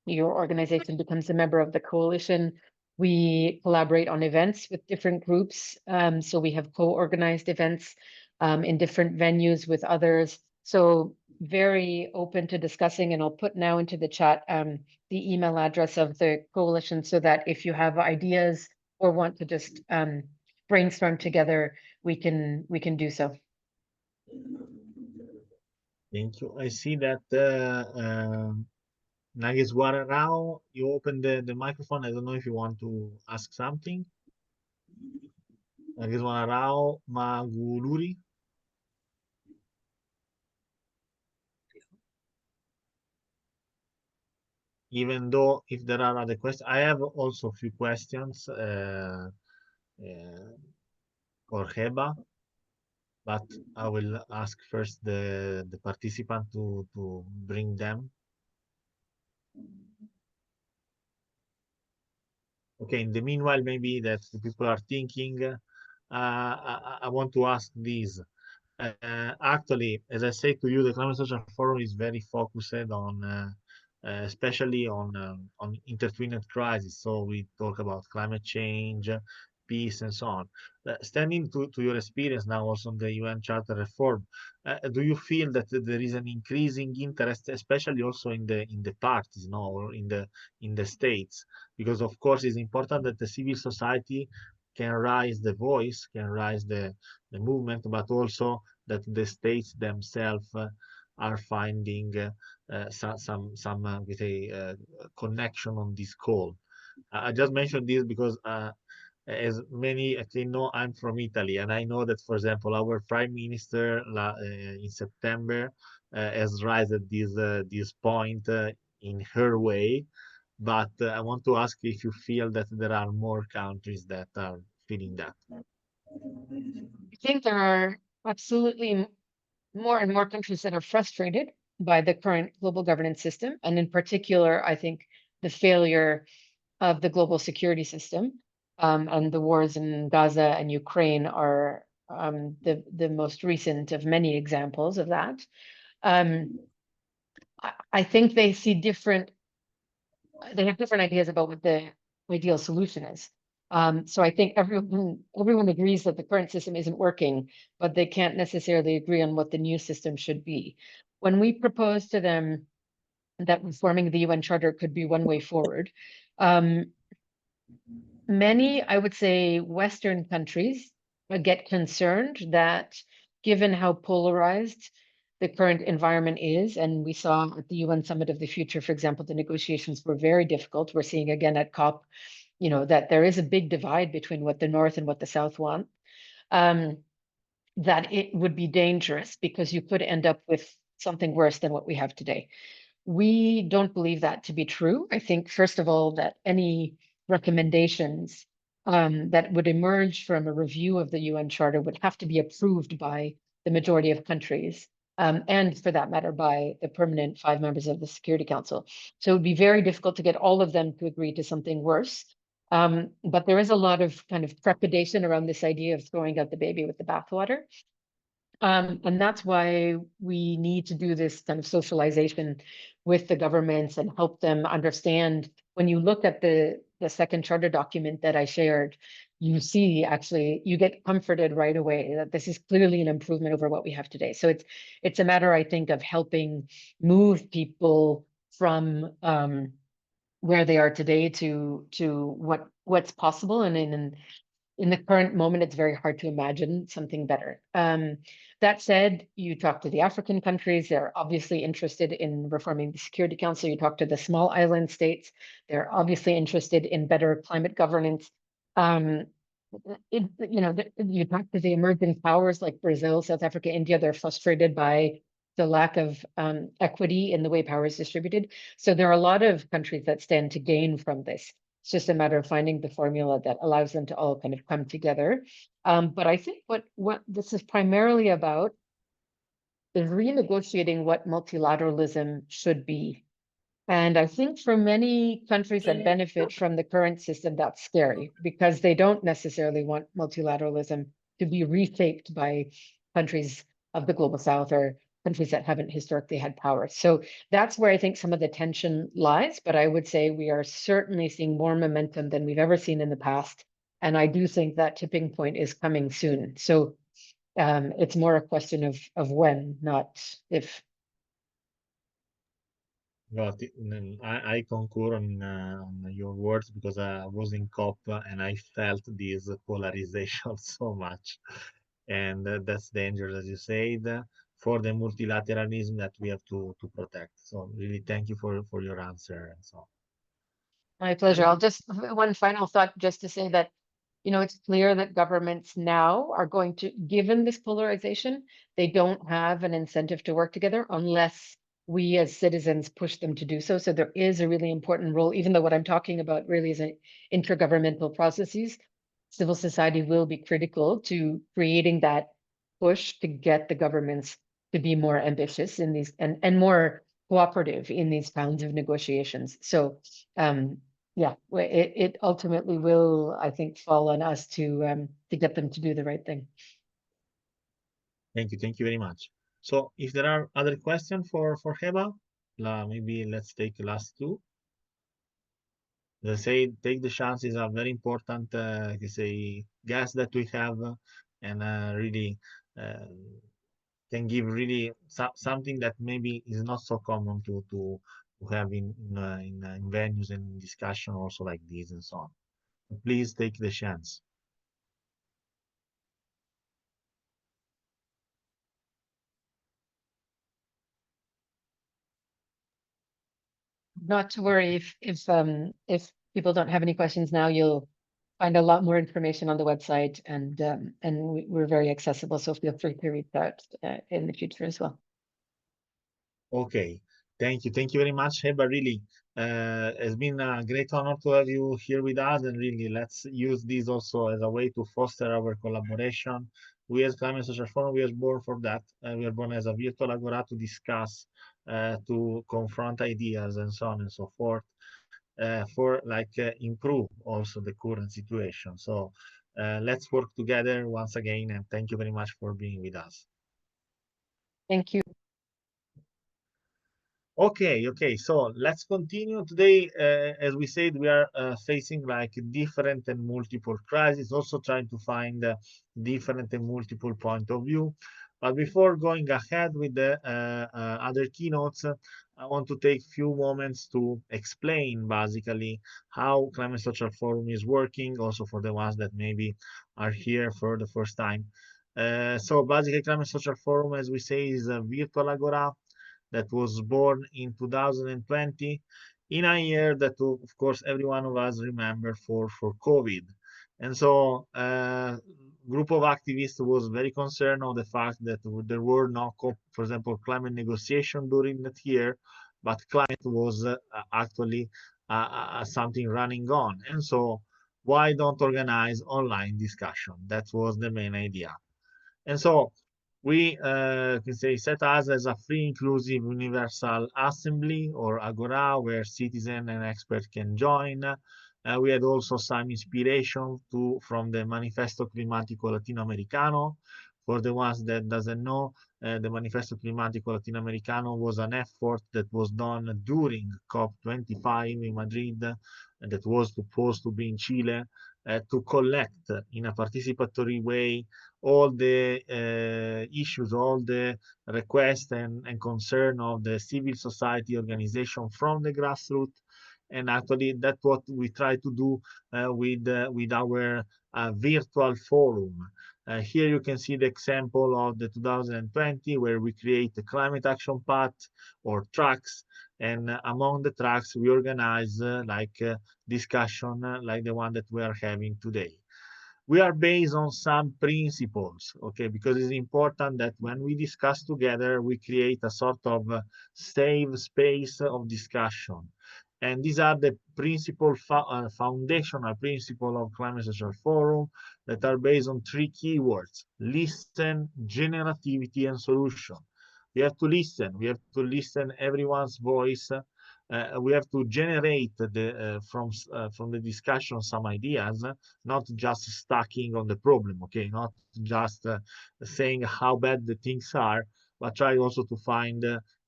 D: your organization becomes a member of the coalition. We collaborate on events with different groups. So we have co-organized events in different venues with others. So very open to discussing, and I'll put now into the chat the email address of the coalition so that if you have ideas or want to just brainstorm together, we can do so.
A: Thank you. I see that Nageswara Rao, you opened the microphone. I don't know if you want to ask something. Nageswara Rao Maguluri. Even though if there are other questions, I have also a few questions for Heba, but I will ask first the participant to bring them. Okay, in the meanwhile, maybe that the people are thinking, I want to ask this. Actually, as I say to you, the Climate Social Forum is very focused on, especially on intertwined crises. So we talk about climate change, peace, and so on. Standing to your experience now also on the UN Charter reform, do you feel that there is an increasing interest, especially also in the parties, no, or in the states? Because of course it's important that the civil society can raise the voice, can raise the movement, but also that the states themselves are finding we say, connection on this call. I just mentioned this because as many actually know, I'm from Italy, and I know that, for example, our Prime Minister in September has raised this point in her way. But I want to ask if you feel that there are more countries that are feeling that.
D: I think there are absolutely more and more countries that are frustrated by the current global governance system, and in particular, I think the failure of the global security system, and the wars in Gaza and Ukraine are the most recent of many examples of that. I think they see different. They have different ideas about what the ideal solution is. So I think everyone agrees that the current system isn't working, but they can't necessarily agree on what the new system should be. When we propose to them that reforming the UN Charter could be one way forward, many, I would say, Western countries get concerned that given how polarized the current environment is, and we saw at the UN Summit of the Future, for example, the negotiations were very difficult. We're seeing again at COP, that there is a big divide between what the North and what the South want, that it would be dangerous because you could end up with something worse than what we have today. We don't believe that to be true. I think, first of all, that any recommendations that would emerge from a review of the UN Charter would have to be approved by the majority of countries, and for that matter, by the permanent 5 members of the Security Council. So it would be very difficult to get all of them to agree to something worse. But there is a lot of kind of trepidation around this idea of throwing out the baby with the bathwater. And that's why we need to do this kind of socialization with the governments and help them understand. When you look at the second charter document that I shared, you see actually you get comforted right away that this is clearly an improvement over what we have today. So it's a matter, I think, of helping move people from where they are today to what's possible, and in the current moment, it's very hard to imagine something better. That said, you talk to the African countries, they're obviously interested in reforming the Security Council. You talk to the small island states, they're obviously interested in better climate governance. You talk to the emerging powers like Brazil, South Africa, India, they're frustrated by the lack of equity in the way power is distributed. So there are a lot of countries that stand to gain from this. It's just a matter of finding the formula that allows them to all kind of come together. But I think what this is primarily about is renegotiating what multilateralism should be. And I think for many countries that benefit from the current system, that's scary because they don't necessarily want multilateralism to be reshaped by countries of the global south or countries that haven't historically had power. So that's where I think some of the tension lies. But I would say we are certainly seeing more momentum than we've ever seen in the past. And I do think that tipping point is coming soon. So it's more a question of when, not if.
A: Got it. I concur on your words because I was in COP and I felt this polarization so much. And that's dangerous, as you said, for the multilateralism that we have to protect. So really thank you for your answer. And so
D: My pleasure. I'll just one final thought just to say that, it's clear that governments now are going to, given this polarization, they don't have an incentive to work together unless we as citizens push them to do so. So there is a really important role, even though what I'm talking about really is intergovernmental processes. Civil society will be critical to creating that push to get the governments to be more ambitious in these and more cooperative in these kinds of negotiations. So yeah, it ultimately will, I think, fall on us to get them to do the right thing.
A: thank you very much. So if there are other questions for Heba, maybe let's take the last two. They say take the chance is a very important guest that we have, and really uh, can give really something that maybe is not so common to have in venues and discussion also like this and so on. Please take the chance.
D: Not to worry if people don't have any questions now, you'll find a lot more information on the website, and we're very accessible, so feel free to reach out in the future as well.
A: Okay, thank you very much, Heba. Really, it's been a great honor to have you here with us, and really, let's use this also as a way to foster our collaboration. We as Climate Social Forum, we are born for that. We are born as a virtual agora to discuss, to confront ideas, and so on and so forth, for improve also the current situation. So let's work together once again, and thank you very much for being with us.
D: Thank you.
A: Okay. So let's continue today. As we said, we are facing like different and multiple crises, also trying to find different and multiple point of view. But before going ahead with the other keynotes, I want to take few moments to explain basically how Climate Social Forum is working, also for the ones that maybe are here for the first time. So basically, Climate Social Forum, as we say, is a virtual agora that was born in 2020, in a year that, of course, every one of us remember for COVID. And so group of activists was very concerned of the fact that there were no, for example, climate negotiation during that year, but climate was actually something running on. And so why don't organize online discussion? That was the main idea. And so we can say set us as a free, inclusive, universal assembly or agora where citizen and expert can join. We had also some inspiration from the Manifesto Climatico Latinoamericano. For the ones that doesn't know, the Manifesto Climatico Latinoamericano was an effort that was done during COP25 in Madrid, and that was supposed to be in Chile, to collect in a participatory way all the issues, all the requests and concern of the civil society organization from the grassroots. And actually, that's what we try to do with our virtual forum. Here you can see the example of the 2020, where we create the climate action path or tracks. And among the tracks, we organize discussion like the one that we are having today. We are based on some principles, okay, because it's important that when we discuss together, we create a sort of safe space of discussion. And these are the foundational principle of Climate Social Forum that are based on three keywords: listen, generativity, and solution. We have to listen. We have to listen everyone's voice. We have to generate from the discussion some ideas, not just stacking on the problem, okay, not just saying how bad the things are, but try also to find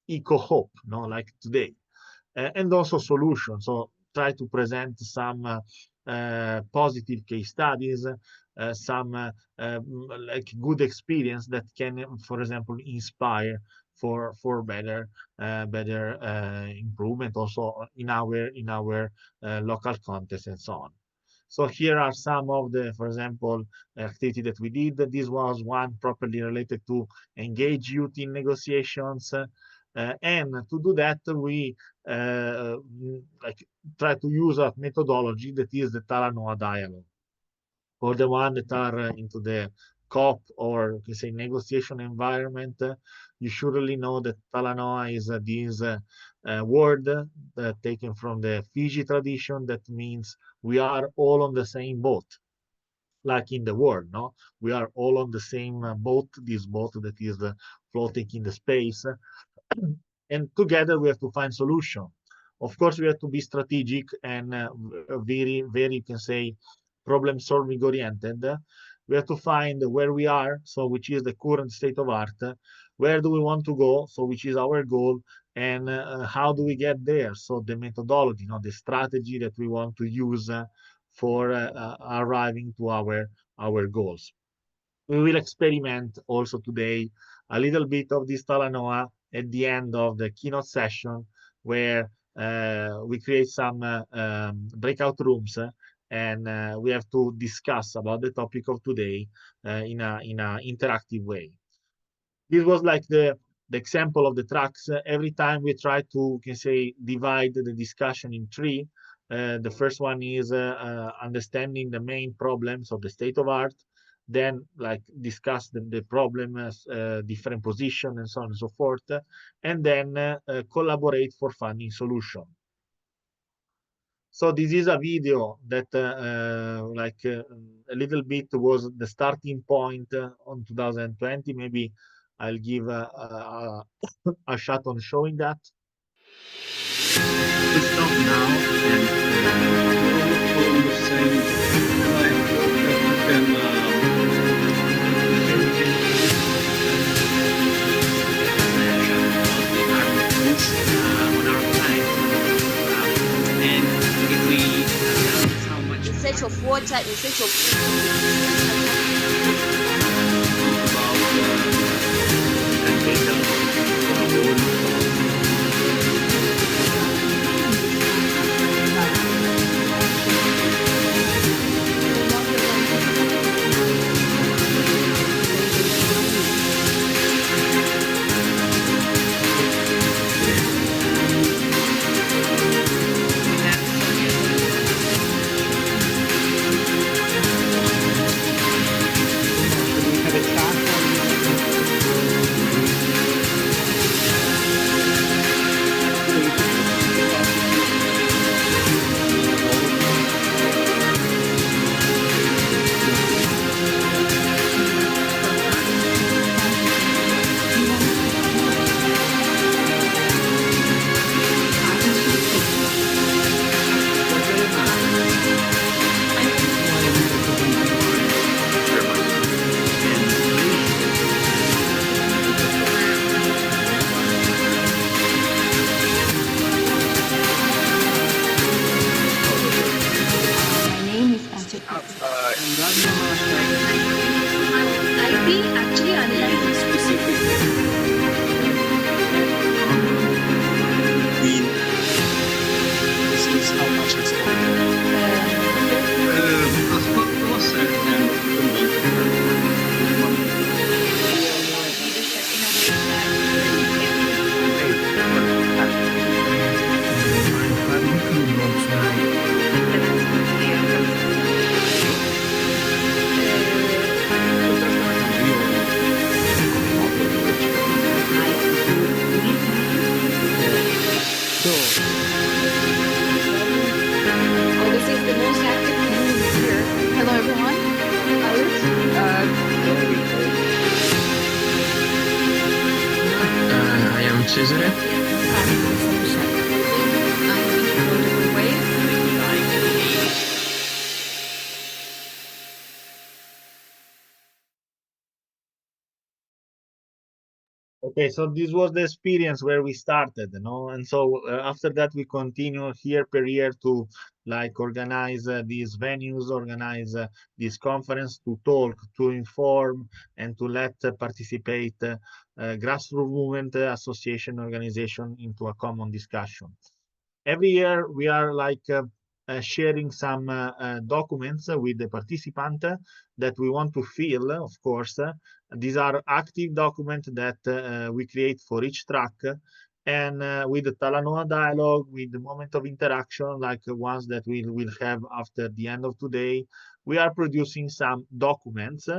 A: eco hope, no, like today, and also solutions. So try to present some positive case studies, some like good experience that can, for example, inspire for better improvement also in our local context and so on. So here are some of the, for example, activity that we did. This was one properly related to engage youth in negotiations. And to do that, we try to use a methodology that is the Talanoa dialogue. For the one that are into the COP or say negotiation environment, you surely know that Talanoa is this word taken from the Fiji tradition that means we are all on the same boat, like in the world, no? We are all on the same boat, this boat that is floating in the space, and together we have to find solution. Of course, we have to be strategic and very, you can say, problem solving oriented. We have to find where we are, so which is the current state of art. Where do we want to go, so which is our goal, and how do we get there? So the methodology, the strategy that we want to use for arriving to our goals. We will experiment also today a little bit of this Talanoa at the end of the keynote session, where we create some breakout rooms, and we have to discuss about the topic of today in a interactive way. This was like the example of the tracks. Every time we try to, can say, divide the discussion in three. The first one is understanding the main problems of the state of art, then like discuss the problem as different position and so on and so forth, and then collaborate for finding solution. So this is a video that a little bit was the starting point on 2020. Maybe I'll give a shot on showing that.
E: We stop now and follow the same line.
F: In search of water, in search of
A: Okay, so this was the experience where we started, and so after that we continue year per year to like organize these venues, organize this conference to talk, to inform, and to let participate grassroots movement, association, organization into a common discussion. Every year we are like sharing some documents with the participant that we want to fill, of course. These are active documents that we create for each track, and with the Talanoa dialogue, with the moment of interaction, like ones that we will have after the end of today, we are producing some documents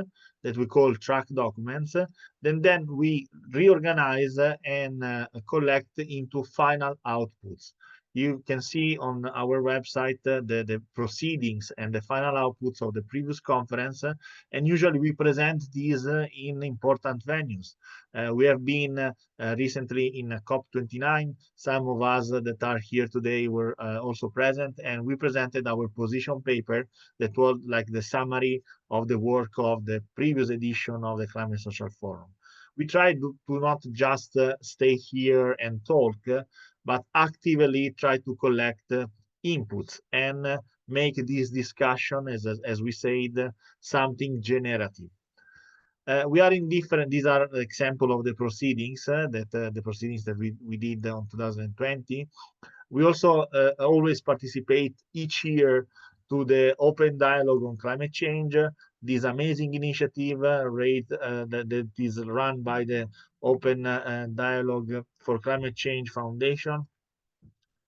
A: that we call track documents. Then we reorganize and collect into final outputs. You can see on our website the proceedings and the final outputs of the previous conference, and usually we present these in important venues. We have been recently in COP29. Some of us that are here today were also present, and we presented our position paper that was like the summary of the work of the previous edition of the Climate Social Forum. we try to not just stay here and talk, but actively try to collect inputs and make this discussion, as we said, something generative. We are in different, these are example of the proceedings that we did on 2020. We also always participate each year to the Open Dialogue on Climate Change, this amazing initiative that is run by the Open Dialogue for Climate Change Foundation.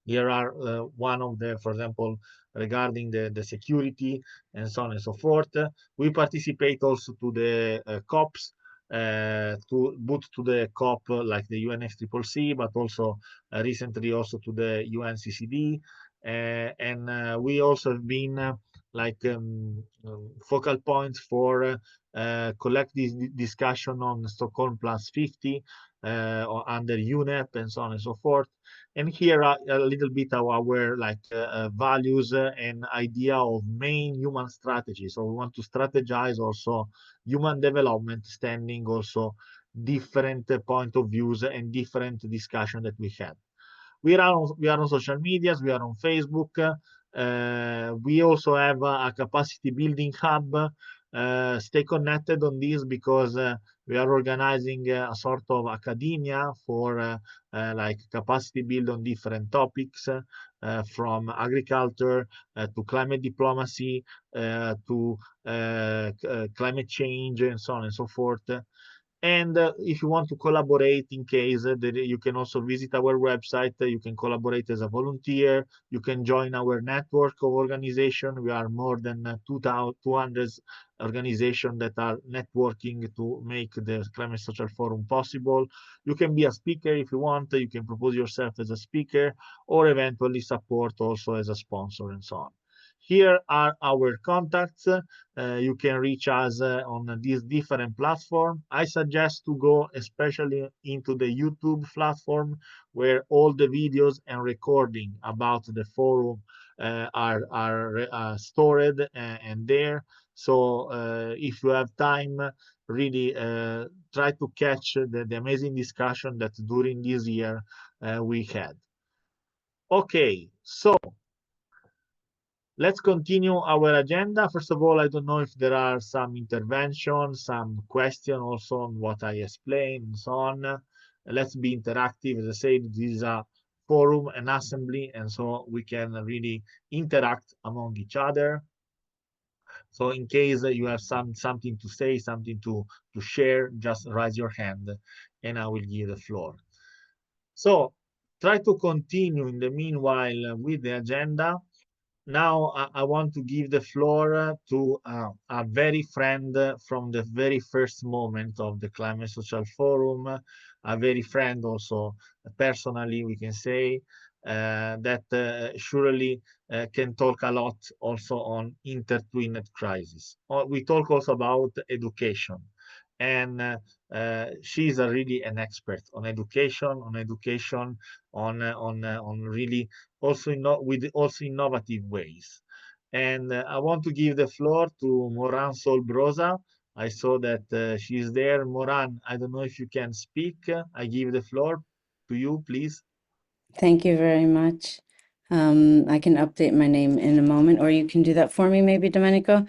A: Here are one of the, for example, regarding the security and so on and so forth. We participate also to the COPs, to the COP like the UNFCCC, but also recently also to the UNCCD. And we also have been focal points for collect this discussion on Stockholm Plus 50 or under UNEP and so on and so forth. And here are a little bit of our values and idea of main human strategy. So we want to strategize also human development, standing also different point of views and different discussion that we had. We are on social medias. We are on Facebook. We also have a capacity building hub. Stay connected on this because we are organizing a sort of academia for capacity build on different topics, from agriculture to climate diplomacy to climate change and so on and so forth. And if you want to collaborate, in case you can also visit our website. You can collaborate as a volunteer. You can join our network of organization. We are more than 200 organizations that are networking to make the Climate Social Forum possible. You can be a speaker if you want. You can propose yourself as a speaker or eventually support also as a sponsor and so on. Here are our contacts. You can reach us on this different platform. I suggest to go especially into the YouTube platform, where all the videos and recording about the forum are stored and there. So if you have time, really try to catch the amazing discussion that during this year we had. Okay, so let's continue our agenda. First of all, I don't know if there are some interventions, some questions also on what I explained and so on. Let's be interactive. As I said, this is a forum, an assembly, and so we can really interact among each other. So in case you have something to say, something to share, just raise your hand and I will give the floor. So try to continue in the meanwhile with the agenda. Now I want to give the floor to a very friend from the very first moment of the Climate Social Forum, a very friend also personally, we can say, that surely can talk a lot also on intertwined crisis. We talk also about education. And she's really an expert on education, on really also with also innovative ways. And I want to give the floor to Moran Solbrosa. I saw that she's there. Moran, I don't know if you can speak. I give the floor to you, please.
G: Thank you very much. I can update my name in a moment, or you can do that for me, maybe, Domenico.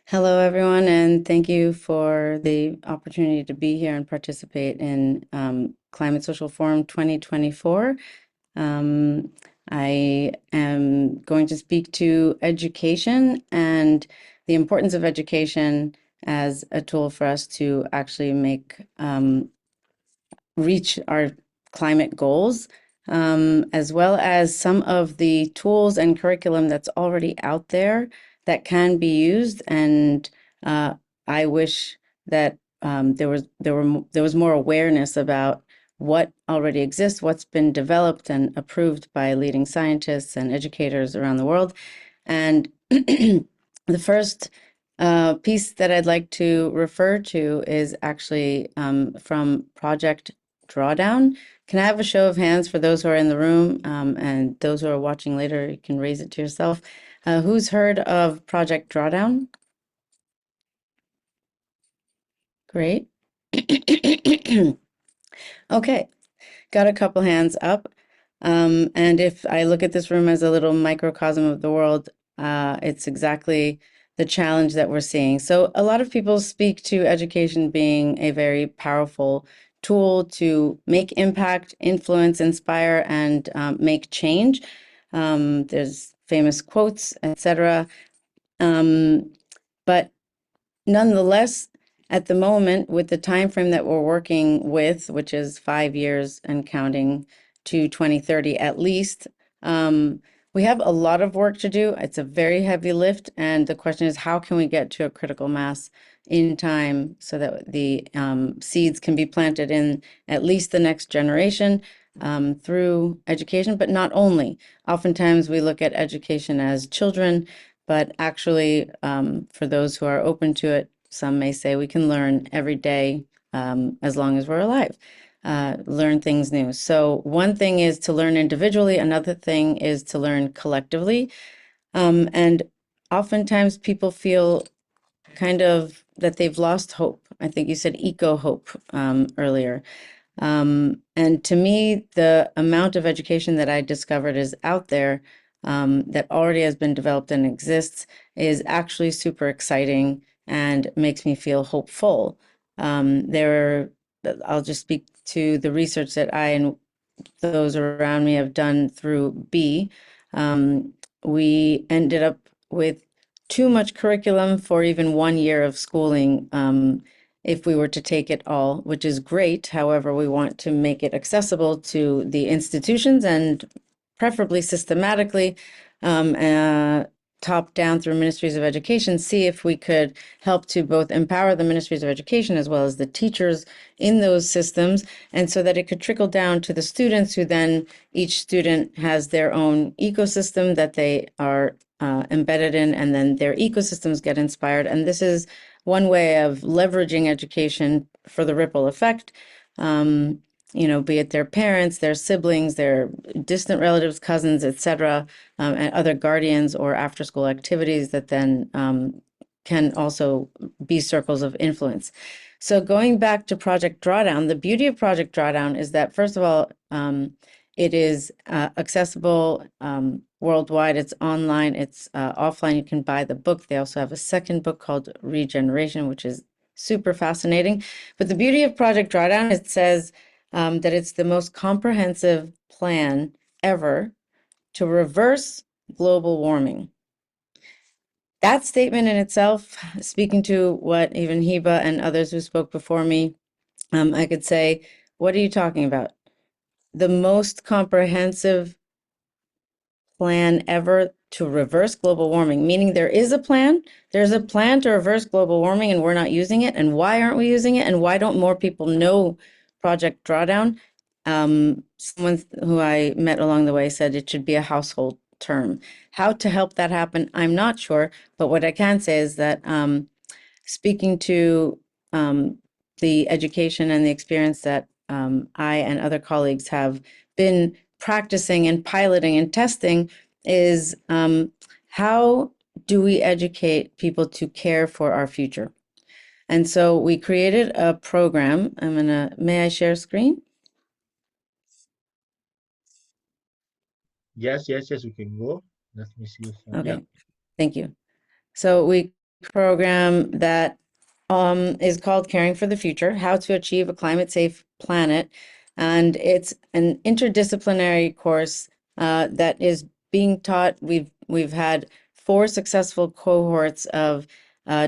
G: Hello, everyone, and thank you for the opportunity to be here and participate in Climate Social Forum 2024. I am going to speak to education and the importance of education as a tool for us to actually reach our climate goals, as well as some of the tools and curriculum that's already out there that can be used. And I wish that there was more awareness about what already exists, what's been developed and approved by leading scientists and educators around the world. And the first piece that I'd like to refer to is actually from Project Drawdown. Can I have a show of hands for those who are in the room, and those who are watching later, you can raise it to yourself. Who's heard of Project Drawdown? Great. Okay, got a couple hands up. And if I look at this room as a little microcosm of the world, it's exactly the challenge that we're seeing. So a lot of people speak to education being a very powerful tool to make impact, influence, inspire, and make change. There's famous quotes, etc. But nonetheless, at the moment, with the time frame that we're working with, which is 5 years and counting to 2030 at least, we have a lot of work to do. It's a very heavy lift, and the question is, how can we get to a critical mass in time so that the seeds can be planted in at least the next generation through education, but not only. Oftentimes, we look at education as children, but actually, for those who are open to it, some may say we can learn every day as long as we're alive, learn things new. So one thing is to learn individually. Another thing is to learn collectively. And oftentimes people feel kind of that they've lost hope. I think you said eco hope earlier. And to me, the amount of education that I discovered is out there that already has been developed and exists is actually super exciting and makes me feel hopeful. I'll just speak to the research that I and those around me have done through B. We ended up with too much curriculum for even 1 year of schooling if we were to take it all, which is great. However, we want to make it accessible to the institutions and preferably systematically, top down through ministries of education, see if we could help to both empower the ministries of education as well as the teachers in those systems, and so that it could trickle down to the students, who then each student has their own ecosystem that they are embedded in, and then their ecosystems get inspired. And this is one way of leveraging education for the ripple effect. Be it their parents, their siblings, their distant relatives, cousins, etc., and other guardians or after-school activities that then can also be circles of influence. So going back to Project Drawdown, the beauty of Project Drawdown is that, first of all, it is accessible worldwide. It's online, it's offline. You can buy the book. They also have a second book called Regeneration, which is super fascinating. But the beauty of Project Drawdown, it says that it's the most comprehensive plan ever to reverse global warming. That statement in itself, speaking to what even Hiba and others who spoke before me, I could say, what are you talking about? The most comprehensive plan ever to reverse global warming, meaning there is a plan. There's a plan to reverse global warming, and we're not using it. And why aren't we using it? And why don't more people know Project Drawdown? Someone who I met along the way said it should be a household term. How to help that happen, I'm not sure. But what I can say is that speaking to the education and the experience that I and other colleagues have been practicing and piloting and testing is how do we educate people to care for our future? And so we created a program. May I share screen?
A: Yes, we can go. Let me see if
G: Okay, thank you. So we program that is called Caring for the Future, How to Achieve a Climate Safe Planet. And it's an interdisciplinary course that is being taught. We've had 4 successful cohorts of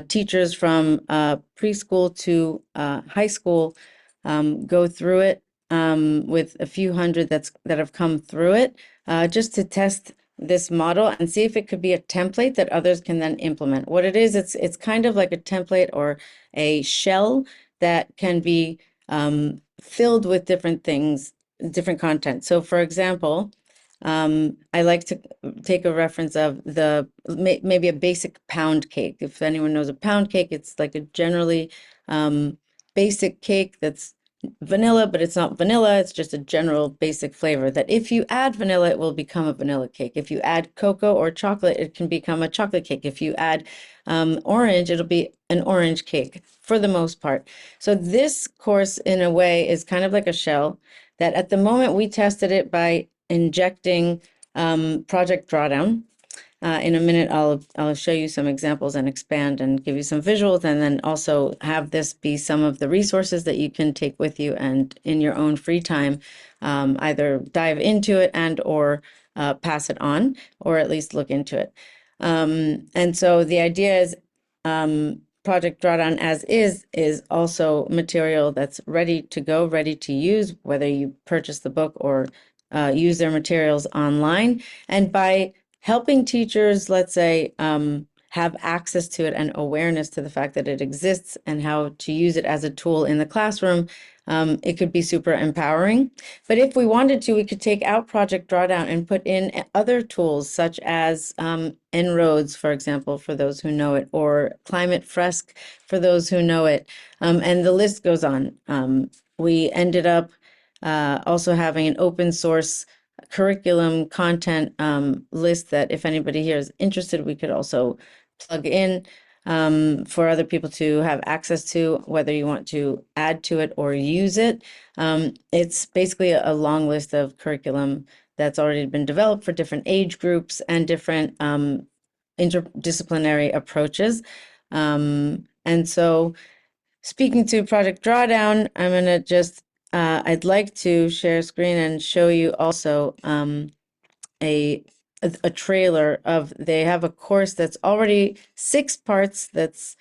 G: teachers from preschool to high school go through it with a few hundred that have come through it just to test this model and see if it could be a template that others can then implement. What it is, it's kind of like a template or a shell that can be filled with different things, different content. So for example, I like to take a reference of maybe a basic pound cake. If anyone knows a pound cake, it's like a generally basic cake that's vanilla, but it's not vanilla. It's just a general basic flavor that if you add vanilla, it will become a vanilla cake. If you add cocoa or chocolate, it can become a chocolate cake. If you add orange, it'll be an orange cake for the most part. So this course, in a way, is kind of like a shell that at the moment we tested it by injecting Project Drawdown. In a minute, I'll show you some examples and expand and give you some visuals, and then also have this be some of the resources that you can take with you and in your own free time, either dive into it and or pass it on, or at least look into it. And so the idea is Project Drawdown as is also material that's ready to go, ready to use, whether you purchase the book or use their materials online. And by helping teachers, let's say, have access to it and awareness to the fact that it exists and how to use it as a tool in the classroom, it could be super empowering. But if we wanted to, we could take out Project Drawdown and put in other tools such as En-ROADS, for example, for those who know it, or Climate Fresk for those who know it. And the list goes on. We ended up also having an open source curriculum content list that if anybody here is interested, we could also plug in for other people to have access to, whether you want to add to it or use it. It's basically a long list of curriculum that's already been developed for different age groups and different interdisciplinary approaches. And so speaking to Project Drawdown, I'm going to just I'd like to share screen and show you also a trailer of, they have a course that's already 6 parts that's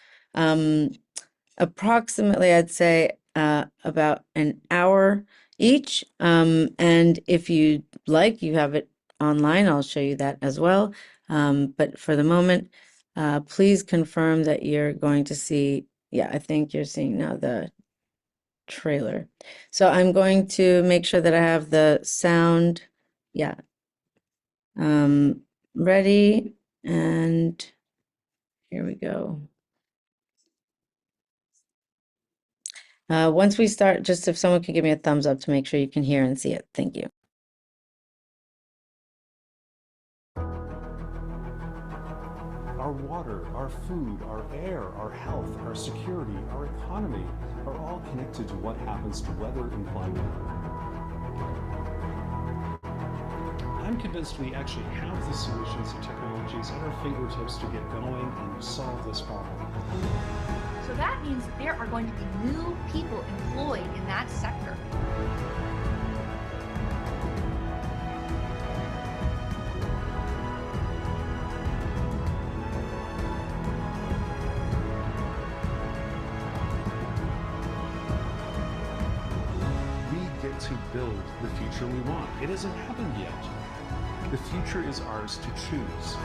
G: approximately, I'd say, about an hour each. And if you like, you have it online. I'll show you that as well. But for the moment, please confirm that you're going to see, yeah, I think you're seeing now the trailer. So I'm going to make sure that I have the sound, yeah, ready, and here we go. Once we start, just if someone could give me a thumbs up to make sure you can hear and see it. Thank you.
H: Our water, our food, our air, our health, our security, our economy are all connected to what happens to weather and climate. I'm convinced we actually have the solutions and technologies at our fingertips to get going and solve this problem.
I: So that means there are going to be new people employed in that sector.
H: We get to build the future we want. It hasn't happened yet. The future is ours to choose.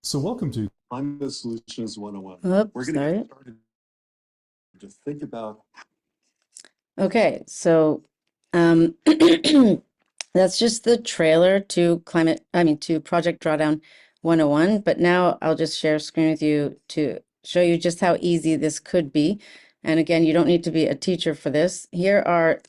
H: So welcome to Climate Solutions 101. We're going to get started to think about.
G: Okay, so that's just the trailer to to Project Drawdown 101, but now I'll just share screen with you to show you just how easy this could be. And again, you don't need to be a teacher for this. Here are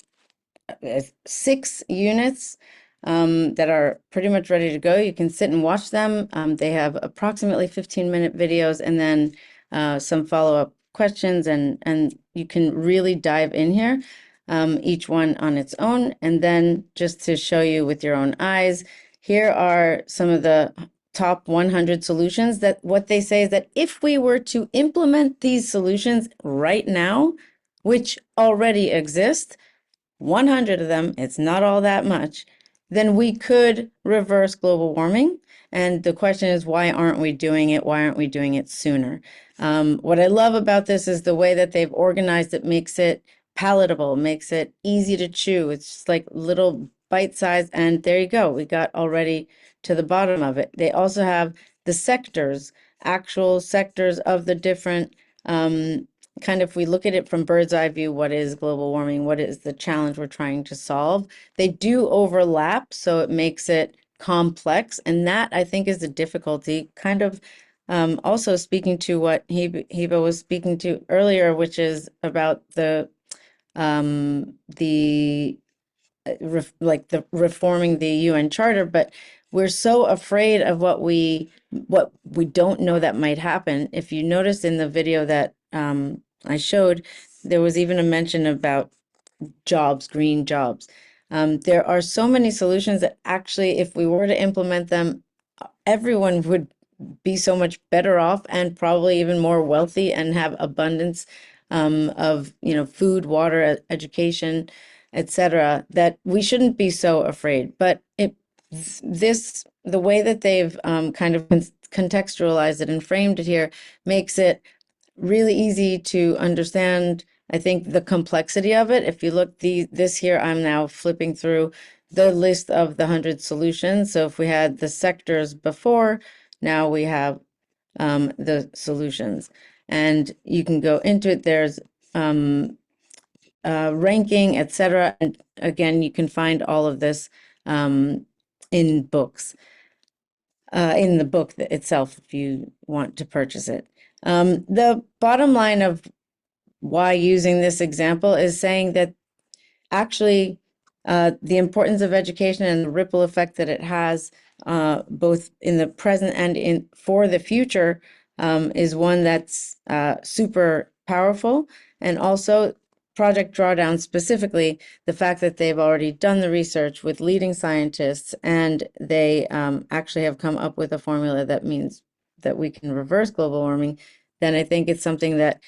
G: 6 units that are pretty much ready to go. You can sit and watch them. They have approximately 15-minute videos and then some follow-up questions, and you can really dive in here, each one on its own. And then just to show you with your own eyes, here are some of the top 100 solutions that what they say is that if we were to implement these solutions right now, which already exist, 100 of them, it's not all that much, then we could reverse global warming. And the question is, why aren't we doing it? Why aren't we doing it sooner? What I love about this is the way that they've organized it makes it palatable, makes it easy to chew. It's just like little bite size, and there you go. We got already to the bottom of it. They also have the sectors, actual sectors of the different kind of, if we look at it from bird's eye view, what is global warming? What is the challenge we're trying to solve? They do overlap, so it makes it complex. And that, I think, is the difficulty, kind of also speaking to what Heba was speaking to earlier, which is about the reforming the UN Charter, but we're so afraid of what we don't know that might happen. If you noticed in the video that I showed, there was even a mention about jobs, green jobs. There are so many solutions that actually, if we were to implement them, everyone would be so much better off and probably even more wealthy and have abundance of food, water, education, etc., that we shouldn't be so afraid. But the way that they've kind of contextualized it and framed it here makes it really easy to understand, I think, the complexity of it. If you look this here, I'm now flipping through the list of the 100 solutions. So if we had the sectors before, now we have the solutions. And you can go into it. There's ranking, etc. And again, you can find all of this in books, in the book itself, if you want to purchase it. The bottom line of why using this example is saying that actually the importance of education and the ripple effect that it has both in the present and for the future is one that's super powerful. And also Project Drawdown, specifically the fact that they've already done the research with leading scientists, and they actually have come up with a formula that means that we can reverse global warming, then I think it's something that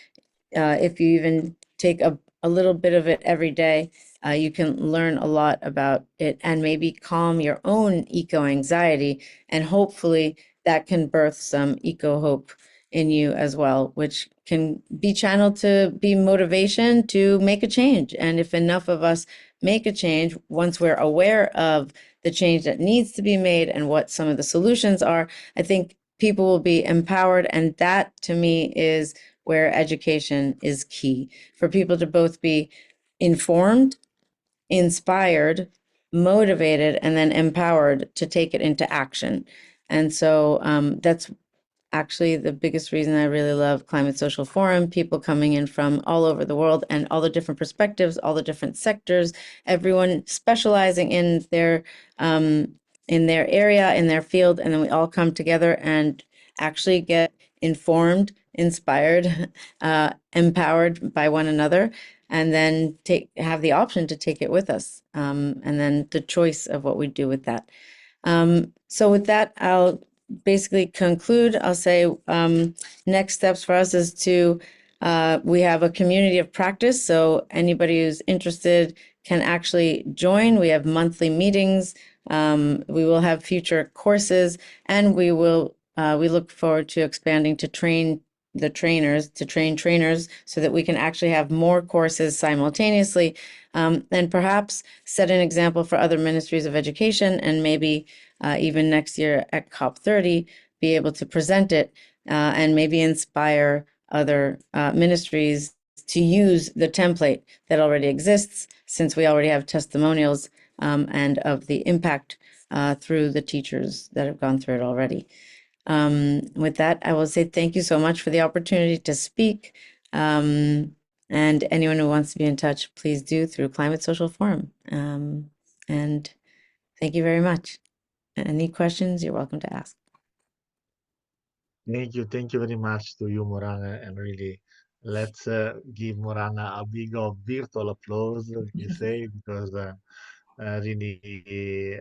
G: if you even take a little bit of it every day, you can learn a lot about it and maybe calm your own eco-anxiety, and hopefully that can birth some eco-hope in you as well, which can be channeled to be motivation to make a change. And if enough of us make a change, once we're aware of the change that needs to be made and what some of the solutions are, I think people will be empowered. And that, to me, is where education is key, for people to both be informed, inspired, motivated, and then empowered to take it into action. And so that's actually the biggest reason I really love Climate Social Forum, people coming in from all over the world and all the different perspectives, all the different sectors, everyone specializing in their area, in their field, and then we all come together and actually get informed, inspired, empowered by one another, and then have the option to take it with us, and then the choice of what we do with that. So with that, I'll basically conclude. I'll say next steps for us is to, we have a community of practice, so anybody who's interested can actually join. We have monthly meetings. We will have future courses, and we look forward to expanding to train trainers so that we can actually have more courses simultaneously, and perhaps set an example for other ministries of education, and maybe even next year at COP30, be able to present it and maybe inspire other ministries to use the template that already exists, since we already have testimonials and of the impact through the teachers that have gone through it already. With that, I will say thank you so much for the opportunity to speak. And anyone who wants to be in touch, please do through Climate Social Forum. And thank you very much. Any questions, you're welcome to ask.
A: Thank you very much to you, Morana, and really let's give Morana a big virtual applause, you say, because really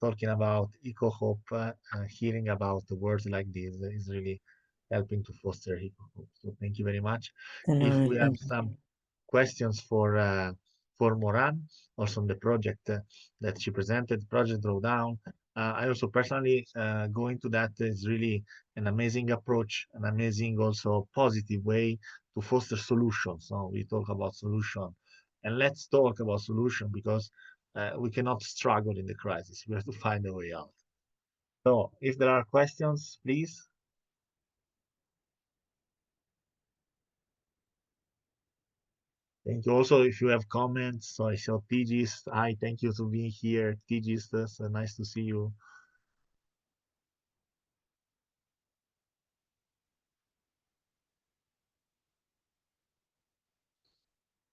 A: talking about eco hope, hearing about words like this is really helping to foster eco hope. So thank you very much. If we have some questions for Moran, also on the project that she presented, Project Drawdown. I also personally go into that. Is really an amazing approach, an amazing also positive way to foster solutions. So we talk about solution, and let's talk about solution, because we cannot struggle in the crisis. We have to find a way out. So if there are questions, please. Thank you. Also, if you have comments, so I saw Tigis. Hi, thank you for being here. Tigis, that's nice to see you.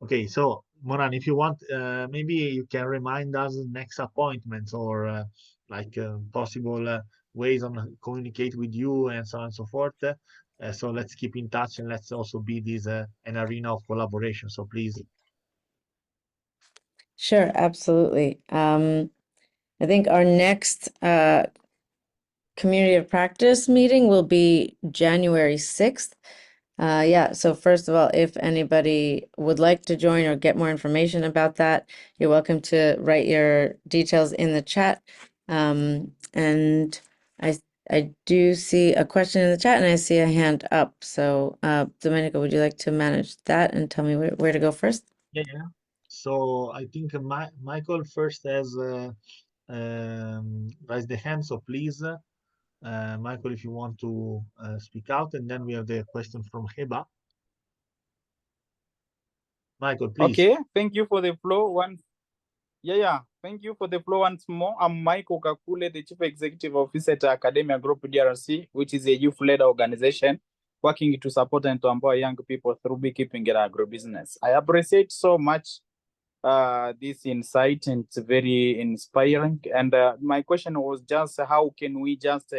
A: Okay, so Moran, if you want, maybe you can remind us next appointments or like possible ways on communicate with you and so on and so forth. So let's keep in touch and let's also be this an arena of collaboration. So please.
G: Sure, absolutely. I think our next community of practice meeting will be January 6th. Yeah, so first of all, if anybody would like to join or get more information about that, you're welcome to write your details in the chat. And I do see a question in the chat and I see a hand up. So Domenico, would you like to manage that and tell me where to go first?
A: Yeah. So I think Michael first has raised the hand. So please, Michael, if you want to speak out, and then we have the question from Heba. Michael, please.
J: Okay, thank you for the floor. Thank you for the floor once more. I'm Michael Kakule, the Chief Executive Officer at Academia Group DRC, which is a youth-led organization working to support and to empower young people through beekeeping and agribusiness. I appreciate so much this insight, and it's very inspiring. And my question was just how can we just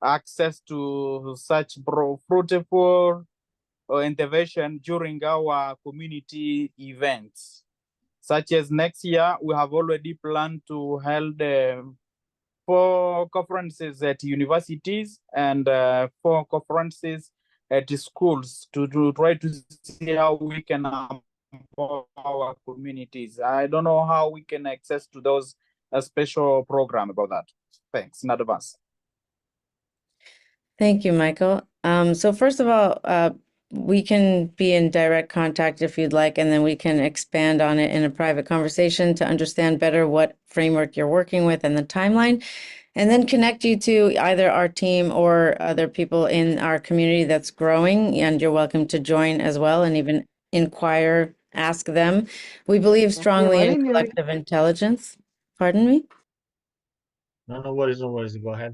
J: access to such fruitful intervention during our community events, such as next year. We have already planned to hold 4 conferences at universities and 4 conferences at schools to try to see how we can empower our communities. I don't know how we can access to those special program about that. Thanks in advance.
G: Thank you, Michael. So first of all, we can be in direct contact if you'd like, and then we can expand on it in a private conversation to understand better what framework you're working with and the timeline, and then connect you to either our team or other people in our community that's growing, and you're welcome to join as well and even inquire, ask them. We believe strongly in collective intelligence. Pardon me?
A: No worries, no worries. Go ahead.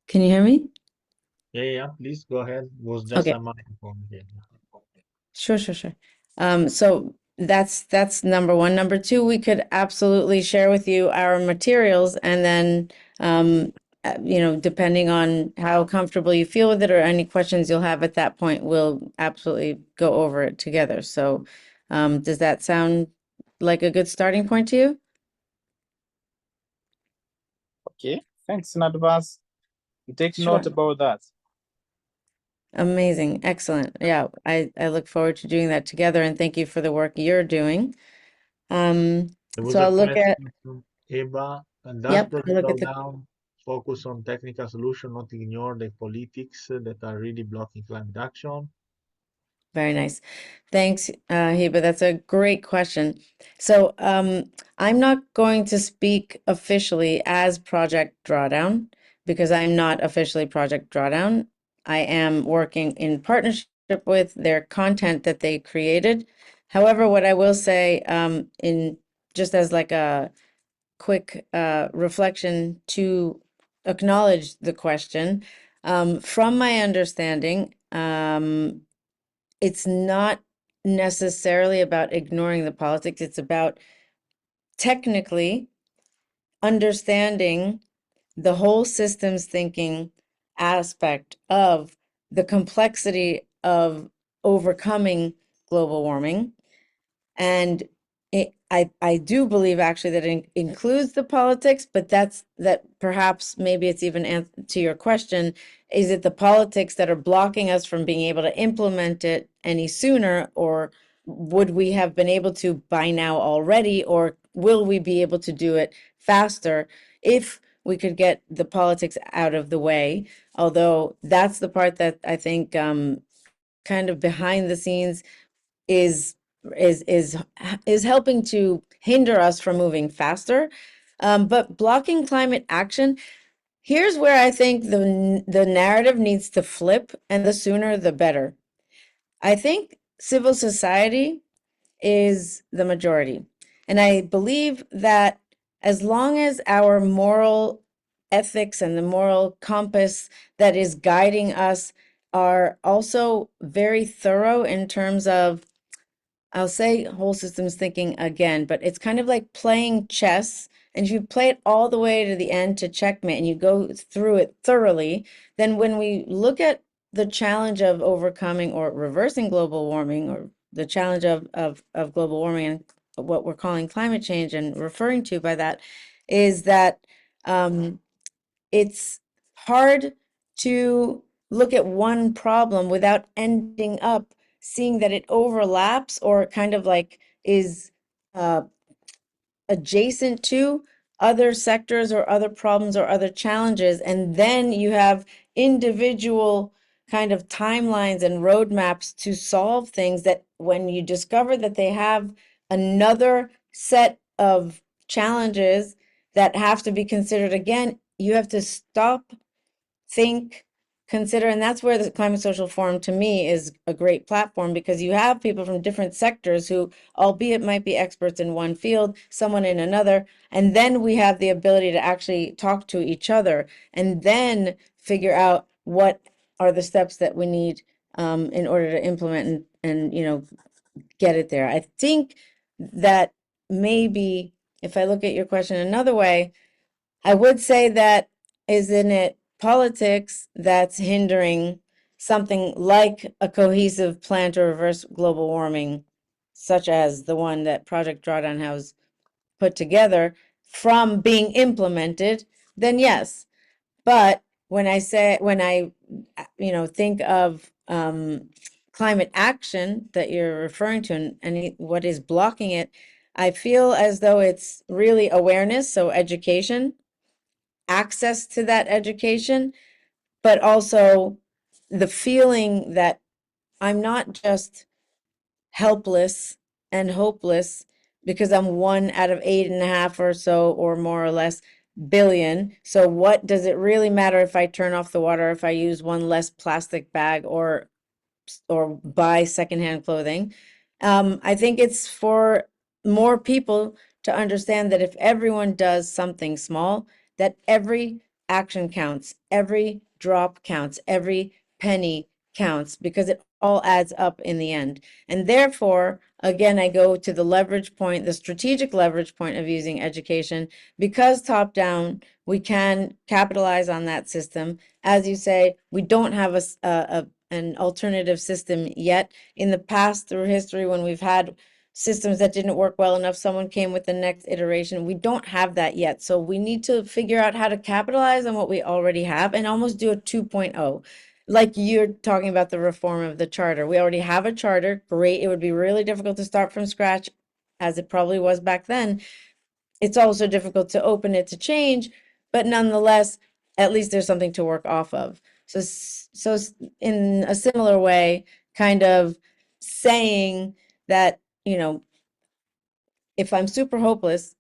G: Can you hear me?
A: Yeah, please go ahead. It was just a microphone. Yeah.
G: Sure. So that's number one. Number two, we could absolutely share with you our materials, and then depending on how comfortable you feel with it or any questions you'll have at that point, we'll absolutely go over it together. So does that sound like a good starting point to you?
J: Okay, thanks in advance. We take note about that.
G: Amazing. Excellent. Yeah, I look forward to doing that together, and thank you for the work you're doing.
A: There was
G: So
A: a
G: I'll look at
A: question from Eba, and does
G: Yep,
A: the
G: I'll look at the
A: slowdown focus on technical solution, not ignore the politics that are really blocking climate action?
G: Very nice. Thanks, Heba. That's a great question. So I'm not going to speak officially as Project Drawdown because I'm not officially Project Drawdown. I am working in partnership with their content that they created. However, what I will say in just as like a quick reflection to acknowledge the question, from my understanding, it's not necessarily about ignoring the politics. It's about technically understanding the whole systems thinking aspect of the complexity of overcoming global warming. And I do believe actually that it includes the politics, but that perhaps maybe it's even to your question, is it the politics that are blocking us from being able to implement it any sooner, or would we have been able to by now already, or will we be able to do it faster if we could get the politics out of the way? Although that's the part that I think kind of behind the scenes is helping to hinder us from moving faster. But blocking climate action, here's where I think the narrative needs to flip, and the sooner the better. I think civil society is the majority. And I believe that as long as our moral ethics and the moral compass that is guiding us are also very thorough in terms of, I'll say whole systems thinking again, but it's kind of like playing chess. And if you play it all the way to the end to checkmate and you go through it thoroughly, then when we look at the challenge of overcoming or reversing global warming, or the challenge of global warming and what we're calling climate change and referring to by that, is that it's hard to look at one problem without ending up seeing that it overlaps or kind of like is adjacent to other sectors or other problems or other challenges. And then you have individual kind of timelines and roadmaps to solve things that when you discover that they have another set of challenges that have to be considered again, you have to stop, think, consider, and that's where the Climate Social Forum to me is a great platform, because you have people from different sectors who, albeit might be experts in one field, someone in another, and then we have the ability to actually talk to each other and then figure out what are the steps that we need in order to implement and get it there. I think that maybe if I look at your question another way, I would say that isn't it politics that's hindering something like a cohesive plan to reverse global warming, such as the one that Project Drawdown has put together, from being implemented, then yes. But when I think of climate action that you're referring to and what is blocking it, I feel as though it's really awareness, so education, access to that education, but also the feeling that I'm not just helpless and hopeless because I'm 1 out of 8.5 or so, or more or less, billion. So what does it really matter if I turn off the water, if I use one less plastic bag or buy secondhand clothing? I think it's for more people to understand that if everyone does something small, that every action counts, every drop counts, every penny counts, because it all adds up in the end. And therefore, again, I go to the leverage point, the strategic leverage point of using education, because top down, we can capitalize on that system. As you say, we don't have an alternative system yet. In the past, through history, when we've had systems that didn't work well enough, someone came with the next iteration. We don't have that yet. So we need to figure out how to capitalize on what we already have and almost do a 2.0. Like you're talking about the reform of the charter. We already have a charter. Great. It would be really difficult to start from scratch, as it probably was back then. It's also difficult to open it to change, but nonetheless, at least there's something to work off of. So in a similar way, kind of saying that, if I'm super hopeless,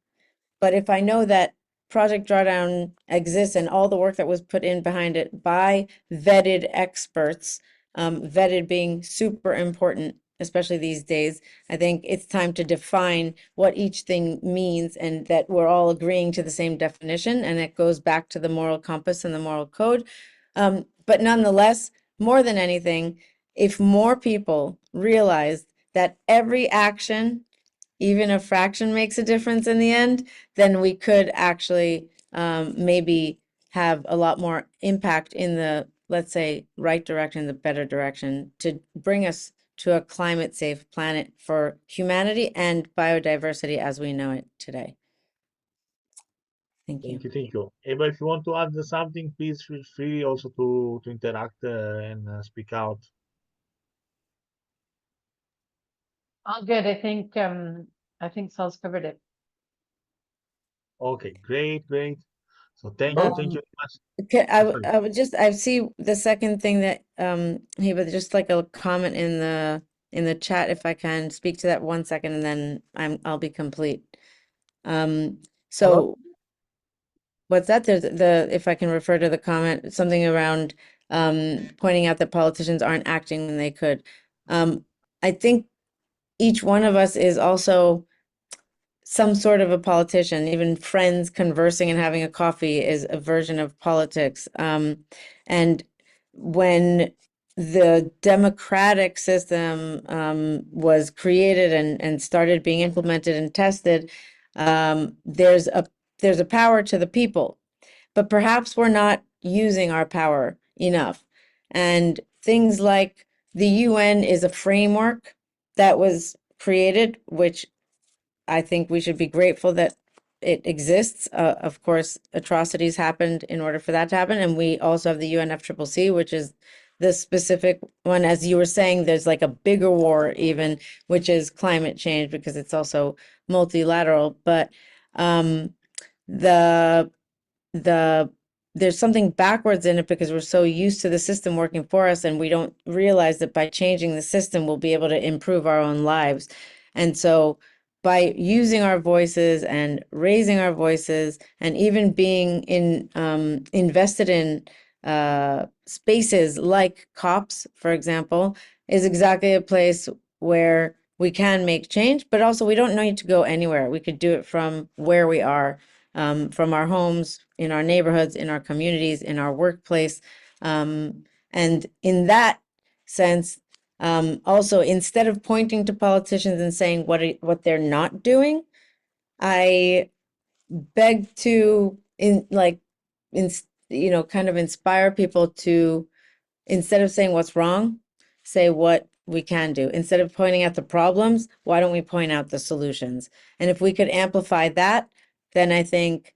G: but if I know that Project Drawdown exists and all the work that was put in behind it by vetted experts, vetted being super important, especially these days, I think it's time to define what each thing means and that we're all agreeing to the same definition. And it goes back to the moral compass and the moral code. But nonetheless, more than anything, if more people realize that every action, even a fraction, makes a difference in the end, then we could actually maybe have a lot more impact in the, let's say, right direction, the better direction, to bring us to a climate safe planet for humanity and biodiversity as we know it today. Thank you.
A: Thank you. Eva, if you want to add something, please feel free also to interact and speak out.
D: All good. I think Sal's covered it.
A: Okay, great. So thank you very much.
G: Okay,
A: Sorry.
G: I would just, I see the second thing that he would just like a comment in the chat, if I can speak to that 1 second, and then I'll be complete. So what's that? There's if I can refer to the comment, something around pointing out that politicians aren't acting when they could. I think each one of us is also some sort of a politician. Even friends conversing and having a coffee is a version of politics. And when the democratic system was created and started being implemented and tested, there's a power to the people, but perhaps we're not using our power enough. And things like the UN is a framework that was created, which I think we should be grateful that it exists. Of course, atrocities happened in order for that to happen. And we also have the UNFCCC, which is the specific one. As you were saying, there's like a bigger war even, which is climate change, because it's also multilateral. But the there's something backwards in it because we're so used to the system working for us, and we don't realize that by changing the system, we'll be able to improve our own lives. And so by using our voices and raising our voices and even being invested in spaces like COPs, for example, is exactly a place where we can make change, but also we don't need to go anywhere. We could do it from where we are, from our homes, in our neighborhoods, in our communities, in our workplace. And in that sense, also, instead of pointing to politicians and saying what they're not doing, I beg to kind of inspire people to, instead of saying what's wrong, say what we can do. Instead of pointing out the problems, why don't we point out the solutions? And if we could amplify that, then I think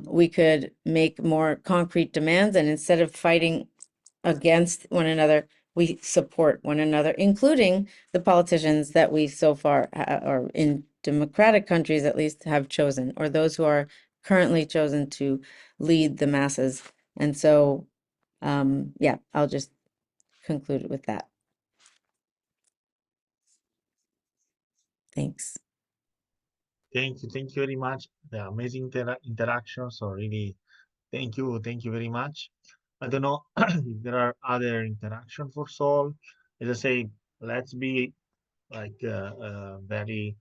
G: we could make more concrete demands. And instead of fighting against one another, we support one another, including the politicians that we so far, or in democratic countries at least, have chosen, or those who are currently chosen to lead the masses. And so, yeah, I'll just conclude it with that. Thanks.
A: Thank you very much. The amazing interaction. So really, thank you very much. I don't know if there are other interaction for Sol. As I say, let's be like very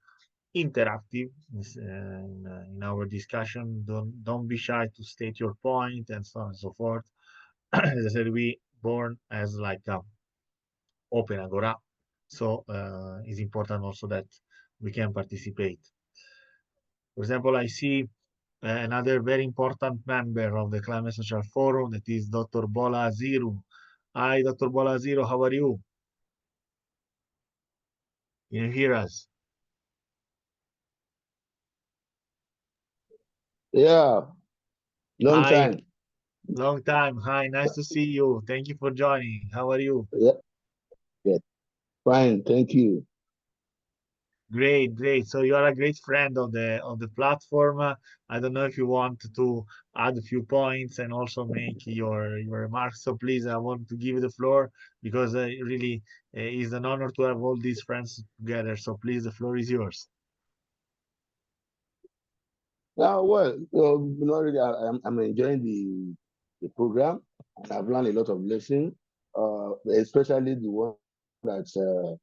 A: interactive in our discussion. Don't be shy to state your point and so on and so forth. As I said, we born as like a open agora, so it's important also that we can participate. For example, I see another very important member of the Climate Social Forum, that is Dr. Bola Aziru. Hi, Dr. Bola Aziru, how are you? Can you hear us?
K: Yeah, long
A: Hi,
K: time.
A: long time. Hi, nice to see you. Thank you for joining. How are you?
K: Yeah, yeah, fine, thank you.
A: Great, great. So you are a great friend of the platform. I don't know if you want to add a few points and also make your remarks. So please, I want to give you the floor because really it's an honor to have all these friends together. So please, the floor is yours.
K: Well, not really. I'm enjoying the program, and I've learned a lot of lessons, especially the one that's the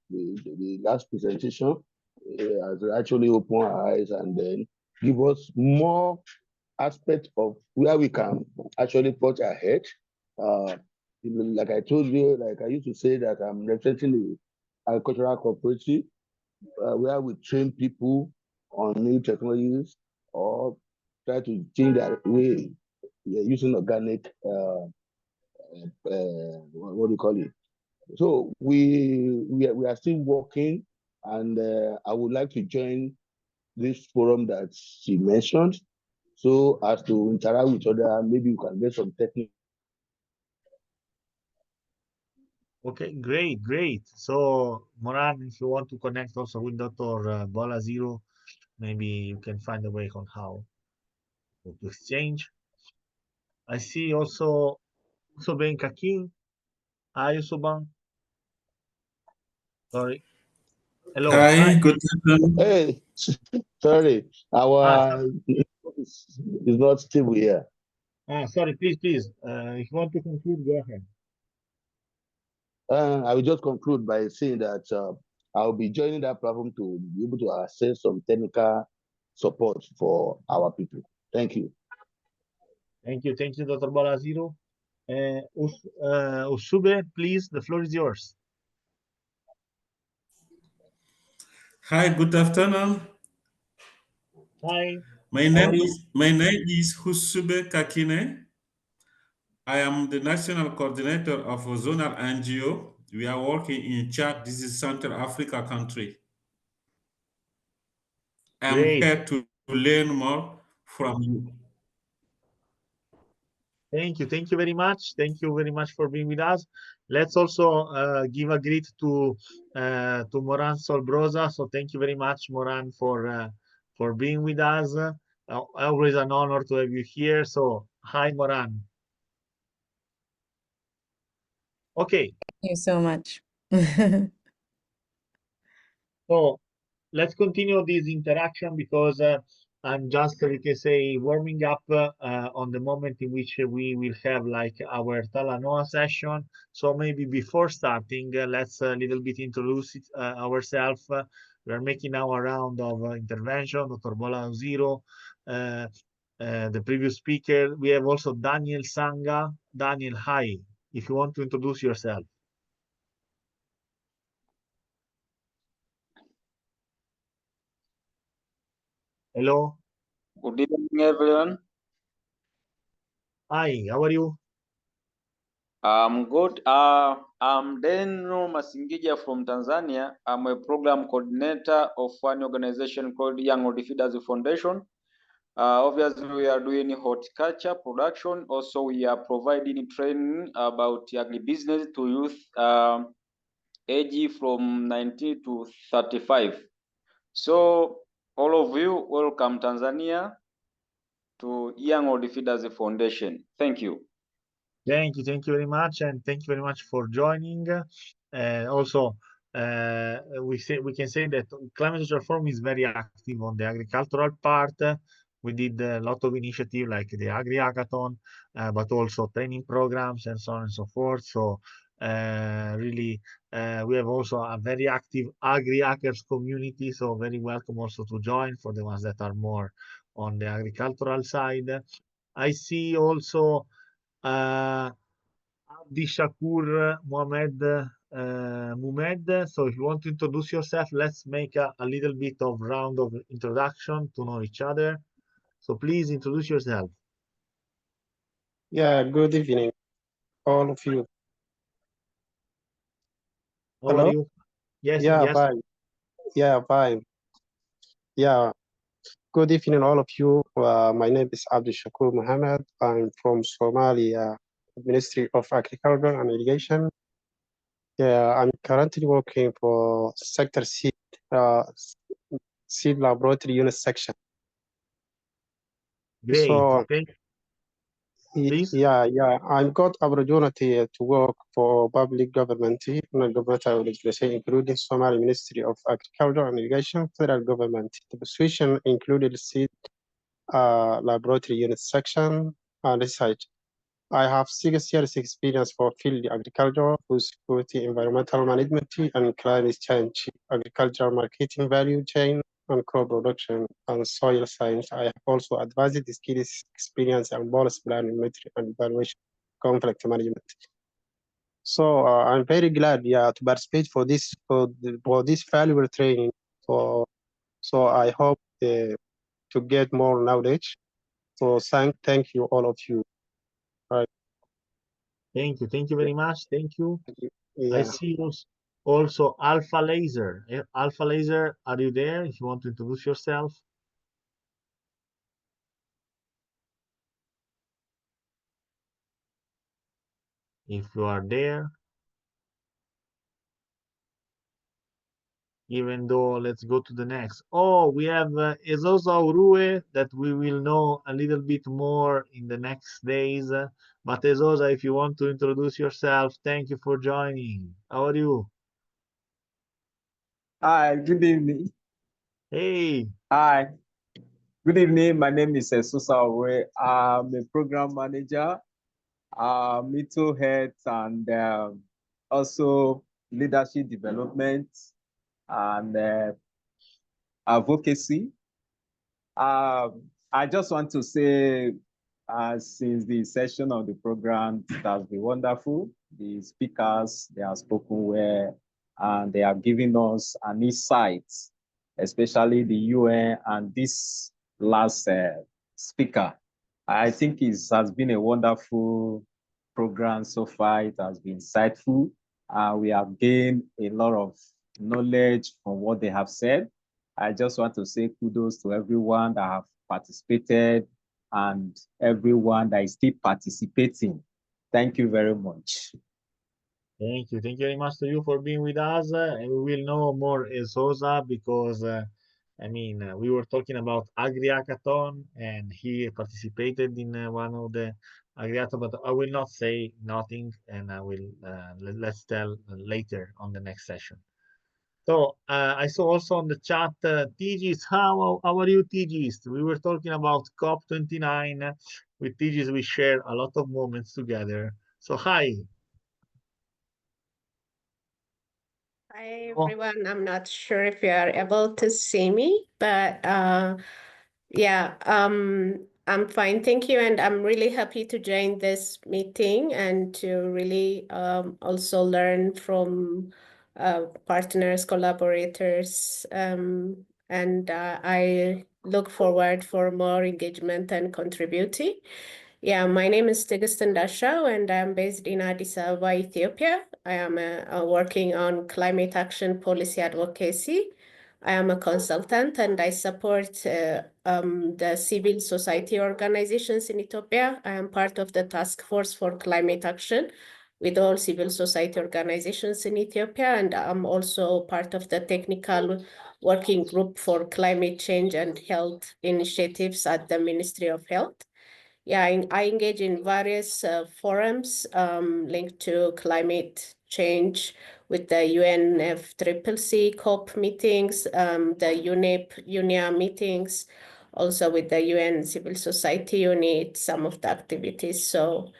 K: last presentation has actually opened our eyes and then give us more aspect of where we can actually put ahead. Like I told you, like I used to say that I'm representing the agricultural cooperative, where we train people on new technologies or try to change their way using organic, what do you call it? So we are still working, and I would like to join this forum that she mentioned, so as to interact with other, maybe we can get some technical.
A: Okay, great, great. So Moran, if you want to connect also with Dr. Bola Zero, maybe you can find a way on how to exchange. I see also Subeng Kaking. Hi, Subang. Sorry. Hello.
E: Hi, good afternoon.
K: Hey, sorry,
A: Ah,
K: our is not stable here.
A: Sorry, please. If you want to conclude, go ahead.
K: I will just conclude by saying that I'll be joining that platform to be able to access some technical support for our people. Thank you.
A: Thank you, Dr. Balaziro. Usube, please, the floor is yours.
L: Hi, good afternoon.
A: Hi.
L: My name is Husube Kakine. I am the national coordinator of a zonal NGO. We are working in Chad. This is Central Africa country. I'm
A: Great.
L: here to learn more from you.
A: Thank you very much. Thank you very much for being with us. Let's also give a greet to Moran Solbrosa. So thank you very much, Moran, for being with us. Always an honor to have you here. So hi, Moran. Okay.
G: Thank you so much.
A: So let's continue this interaction because I'm just, we can say, warming up on the moment in which we will have like our Talanoa session. So maybe before starting, let's a little bit introduce ourselves. We are making now a round of intervention, Dr. Balaziro, the previous speaker. We have also Daniel Sanga. Daniel, hi, if you want to introduce yourself. Hello.
M: Good evening, everyone.
A: Hi, how are you?
M: I'm good. I'm Deno Masingija from Tanzania. I'm a program coordinator of one organization called Young World Feeders Foundation. Obviously, we are doing horticulture production. Also, we are providing training about agribusiness to youth age from 19 to 35. So, all of you, welcome Tanzania to Young World Feeders Foundation. Thank you.
A: Thank you very much, and thank you very much for joining. Also, we can say that Climate Social Forum is very active on the agricultural part. We did a lot of initiatives like the Agri Hackathon, but also training programs and so on and so forth. So really, we have also a very active Agri Hackers community. So very welcome also to join for the ones that are more on the agricultural side. I see also Abdi Shakur Muhammad. So if you want to introduce yourself, let's make a little bit of round of introduction to know each other. So please introduce yourself.
N: Yeah, good evening, all of you.
A: How
N: Hello?
A: are you? Yes,
N: Yeah,
A: yes.
N: fine. Yeah, fine. Yeah, good evening, all of you. My name is Abdi Shakur Muhammad. I'm from Somalia, Ministry of Agriculture and Irrigation. Yeah, I'm currently working for Sector Seed Laboratory Unit Section.
A: Great.
N: So,
A: please.
N: Yeah, I've got opportunity to work for public government, non-governmental organization, including Somali Ministry of Agriculture and Irrigation, federal government. The position included seed laboratory unit section and research. I have 6 years experience for field agriculture, food security, environmental management, and climate change, agricultural marketing value chain, and crop production and soil science. I have also advised the skills, experience, and policy planning, metri and evaluation, conflict management. So I'm very glad, to participate for this valuable training. So I hope to get more knowledge. So thank you all of you. Right.
A: Thank you very much. Thank you.
N: Yeah.
A: I see also Alpha Laser. Alpha Laser, are you there? If you want to introduce yourself. If you are there. Even though, let's go to the next. Oh, we have Ezosa Urue that we will know a little bit more in the next days. But Ezosa, if you want to introduce yourself, thank you for joining. How are you?
O: Hi, good evening.
A: Hey.
O: Hi. Good evening. My name is Susa Owe. I'm a program manager, mental health, and also leadership development and advocacy. I just want to say, since the session of the program, it has been wonderful. The speakers, they have spoken well, and they have given us an insight, especially the UN and this last speaker. I think it has been a wonderful program so far. It has been insightful. We have gained a lot of knowledge from what they have said. I just want to say kudos to everyone that have participated and everyone that is still participating. Thank you very much.
A: Thank you. Thank you very much to you for being with us. And we will know more Sosa because, we were talking about Agri-Hackathon and he participated in one of the Agri-Hackathon, but I will not say nothing and I will, let's tell later on the next session. So I saw also on the chat, Tigis, how are you, Tigis? We were talking about COP29. With Tigis, we share a lot of moments together. So hi.
P: Hi everyone. I'm not sure if you are able to see me, but yeah, I'm fine, thank you. And I'm really happy to join this meeting and to really also learn from partners, collaborators, and I look forward for more engagement and contributing. Yeah, my name is Tigustan Dashaw and I'm based in Addis Ababa, Ethiopia. I am working on climate action policy advocacy. I am a consultant and I support the civil society organizations in Ethiopia. I am part of the task force for climate action with all civil society organizations in Ethiopia. And I'm also part of the technical working group for climate change and health initiatives at the Ministry of Health. Yeah, I engage in various forums linked to climate change with the UNFCCC COP meetings, the UNEP, UNIA meetings, also with the UN Civil Society Unit, some of the activities. So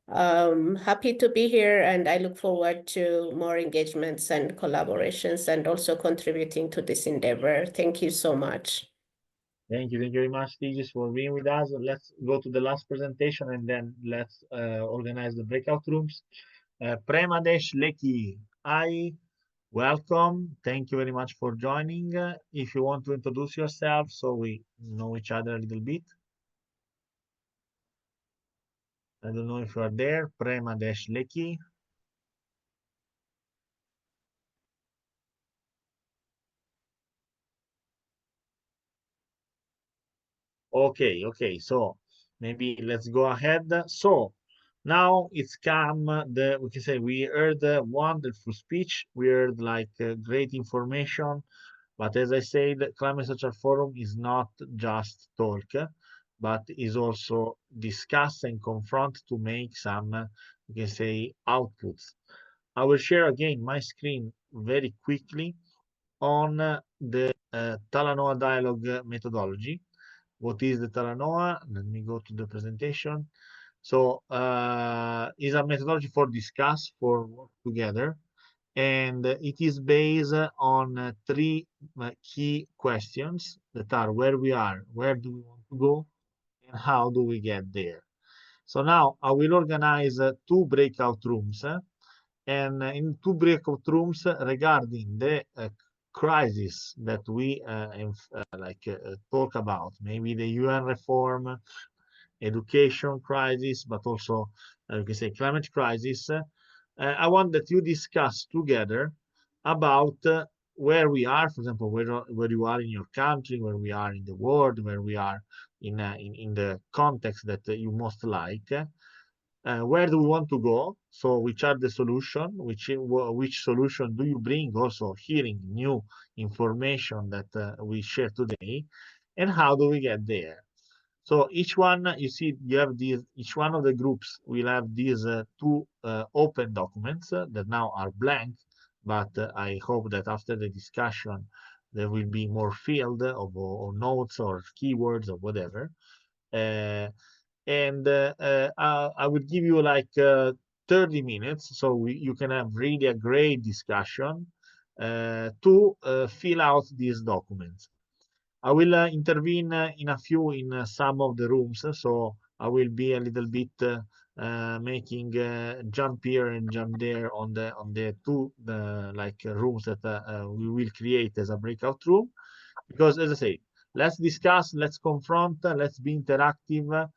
P: happy to be here and I look forward to more engagements and collaborations and also contributing to this endeavor. Thank you so much.
A: Thank you very much, Tigis, for being with us. Let's go to the last presentation and then let's organize the breakout rooms. Premadesh Leki, hi, welcome. Thank you very much for joining. If you want to introduce yourself so we know each other a little bit. I don't know if you are there, Premadesh Leki. Okay, so maybe let's go ahead. So now it's come we can say we heard a wonderful speech. We heard like great information. But as I said, Climate Social Forum is not just talk, but is also discuss and confront to make some, we can say, outputs. I will share again my screen very quickly on the Talanoa dialogue methodology. What is the Talanoa? Let me go to the presentation. So is a methodology for discuss, for work together, and it is based on three key questions that are where we are, where do we want to go, and how do we get there. So now I will organize two breakout rooms, and in two breakout rooms regarding the crisis that we talk about, maybe the UN reform, education crisis, but also you can say climate crisis. I want that you discuss together about where we are, for example, where you are in your country, where we are in the world, where we are in the context that you most like. Where do we want to go? So which are the solution? Which solution do you bring? Also hearing new information that we share today, and how do we get there? So each one, you see, you have these. Each one of the groups will have these two open documents that now are blank, but I hope that after the discussion there will be more field of or notes or keywords or whatever. And I would give you like 30 minutes, so you can have really a great discussion to fill out these documents. I will intervene in some of the rooms, so I will be a little bit making jump here and jump there on the two rooms that we will create as a breakout room, because as I say, let's discuss, let's confront, let's be interactive.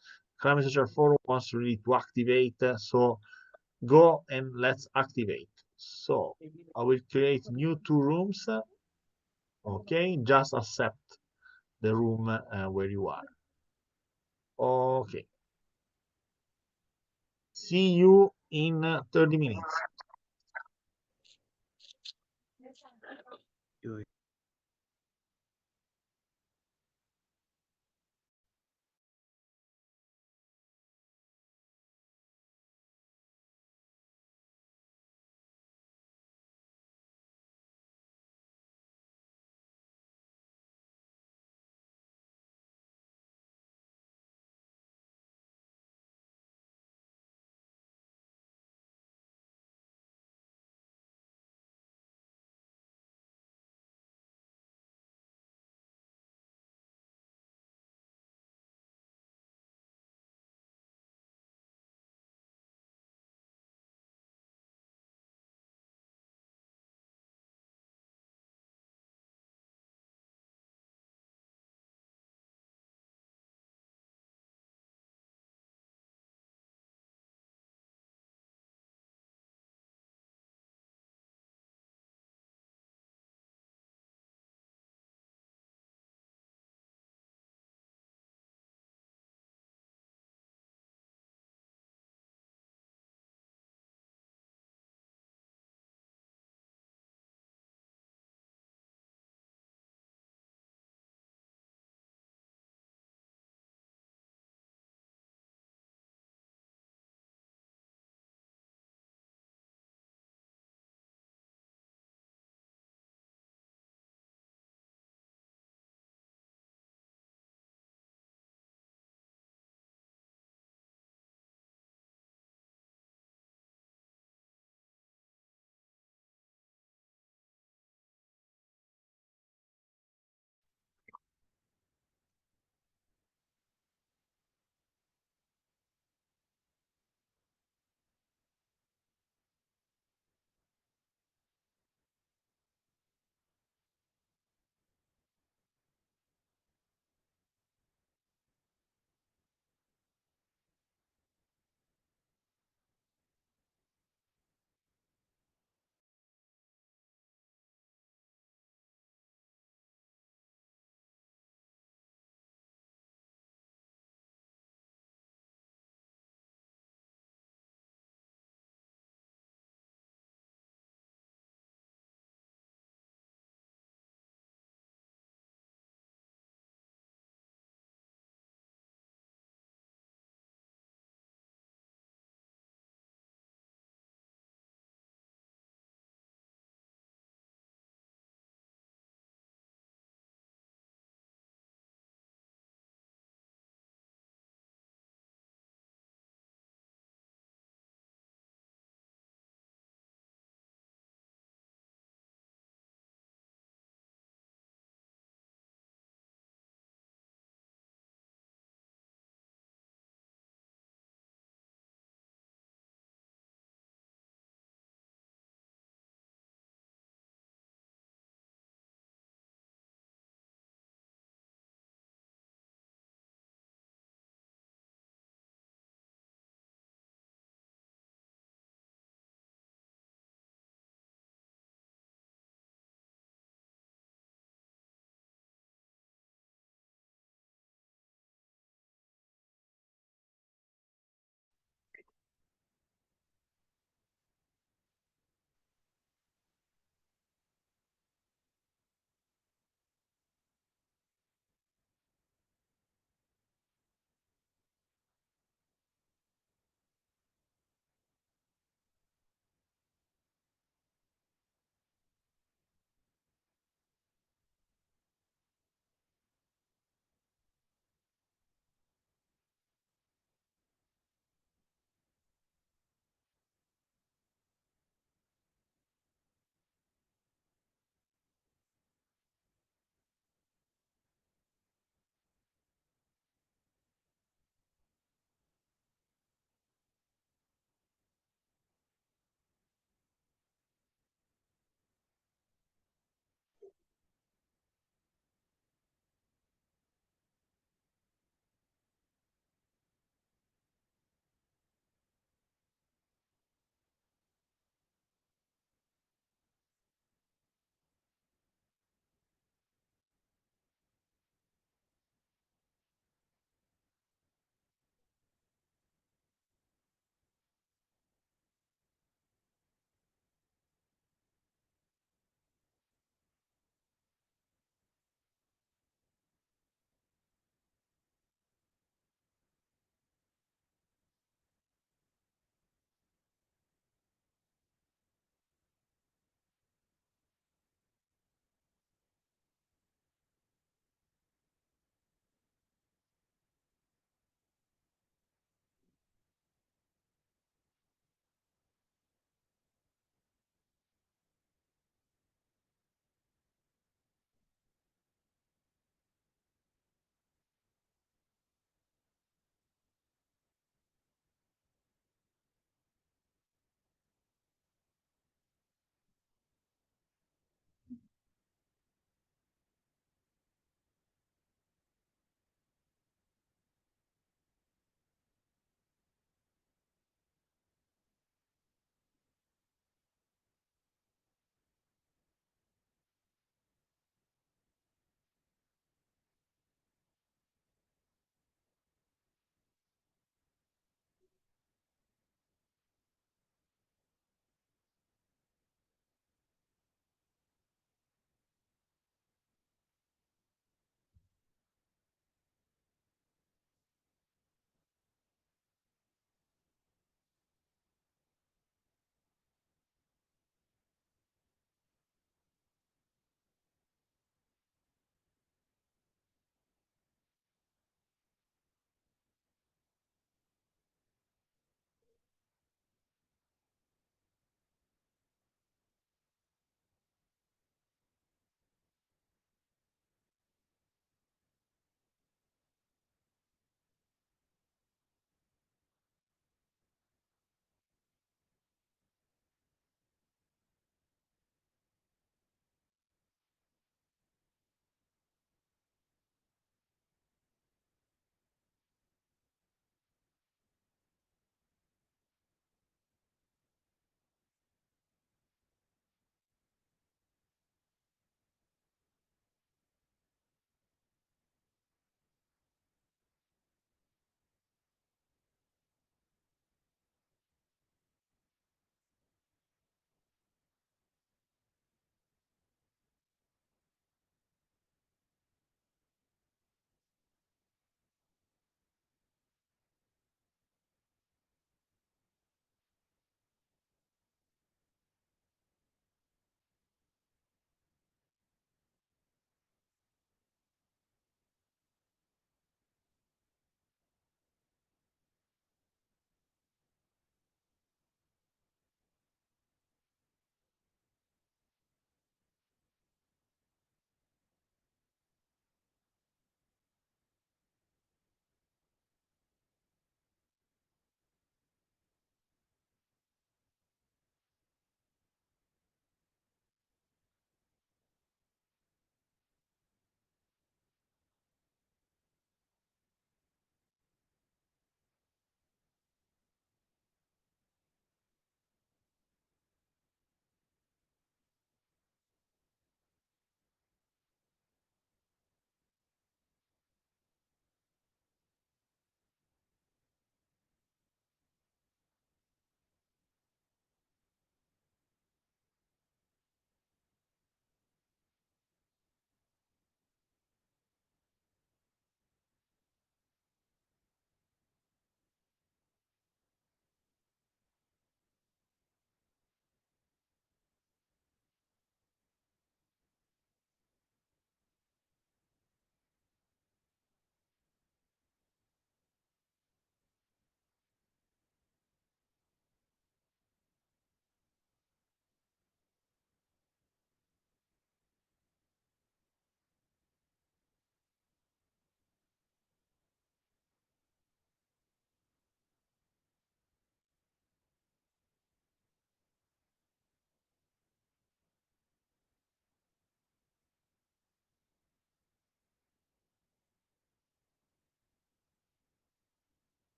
A: Climate Social Forum wants really to activate, so go and let's activate. So I will create new two rooms. Okay, just accept the room where you are. Okay. See you in 30 minutes.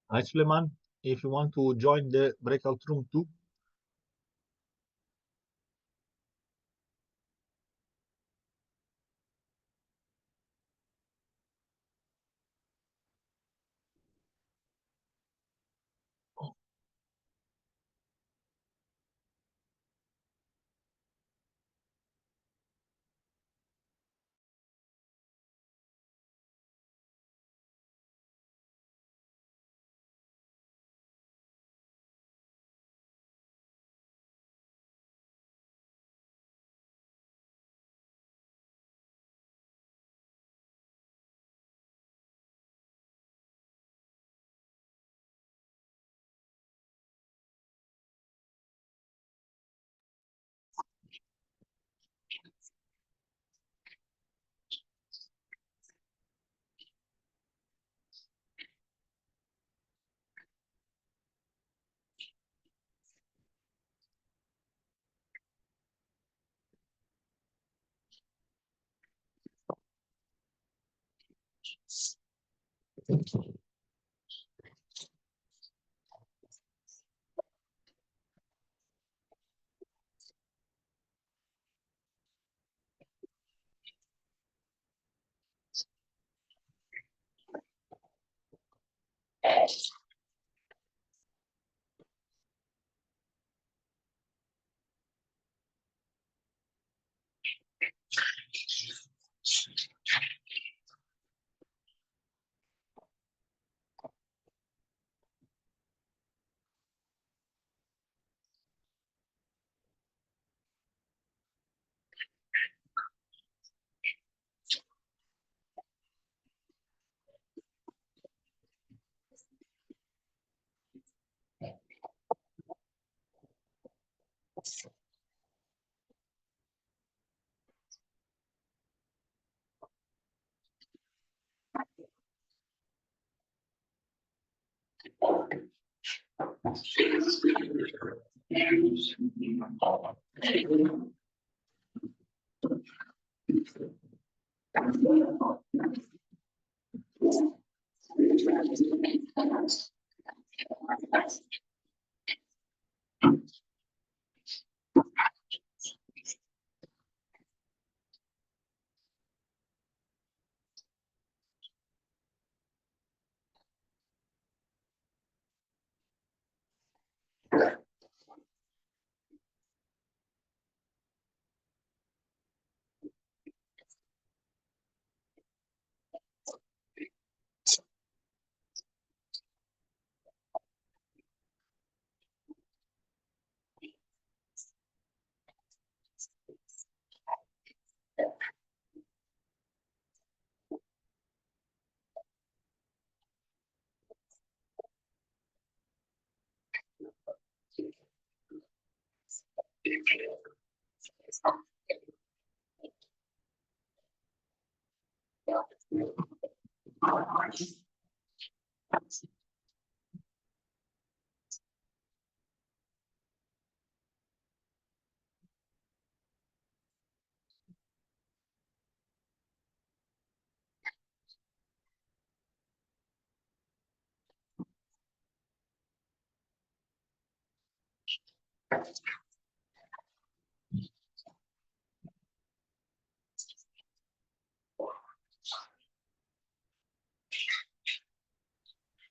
A: Hi, Suleiman. If you want to join the breakout room too.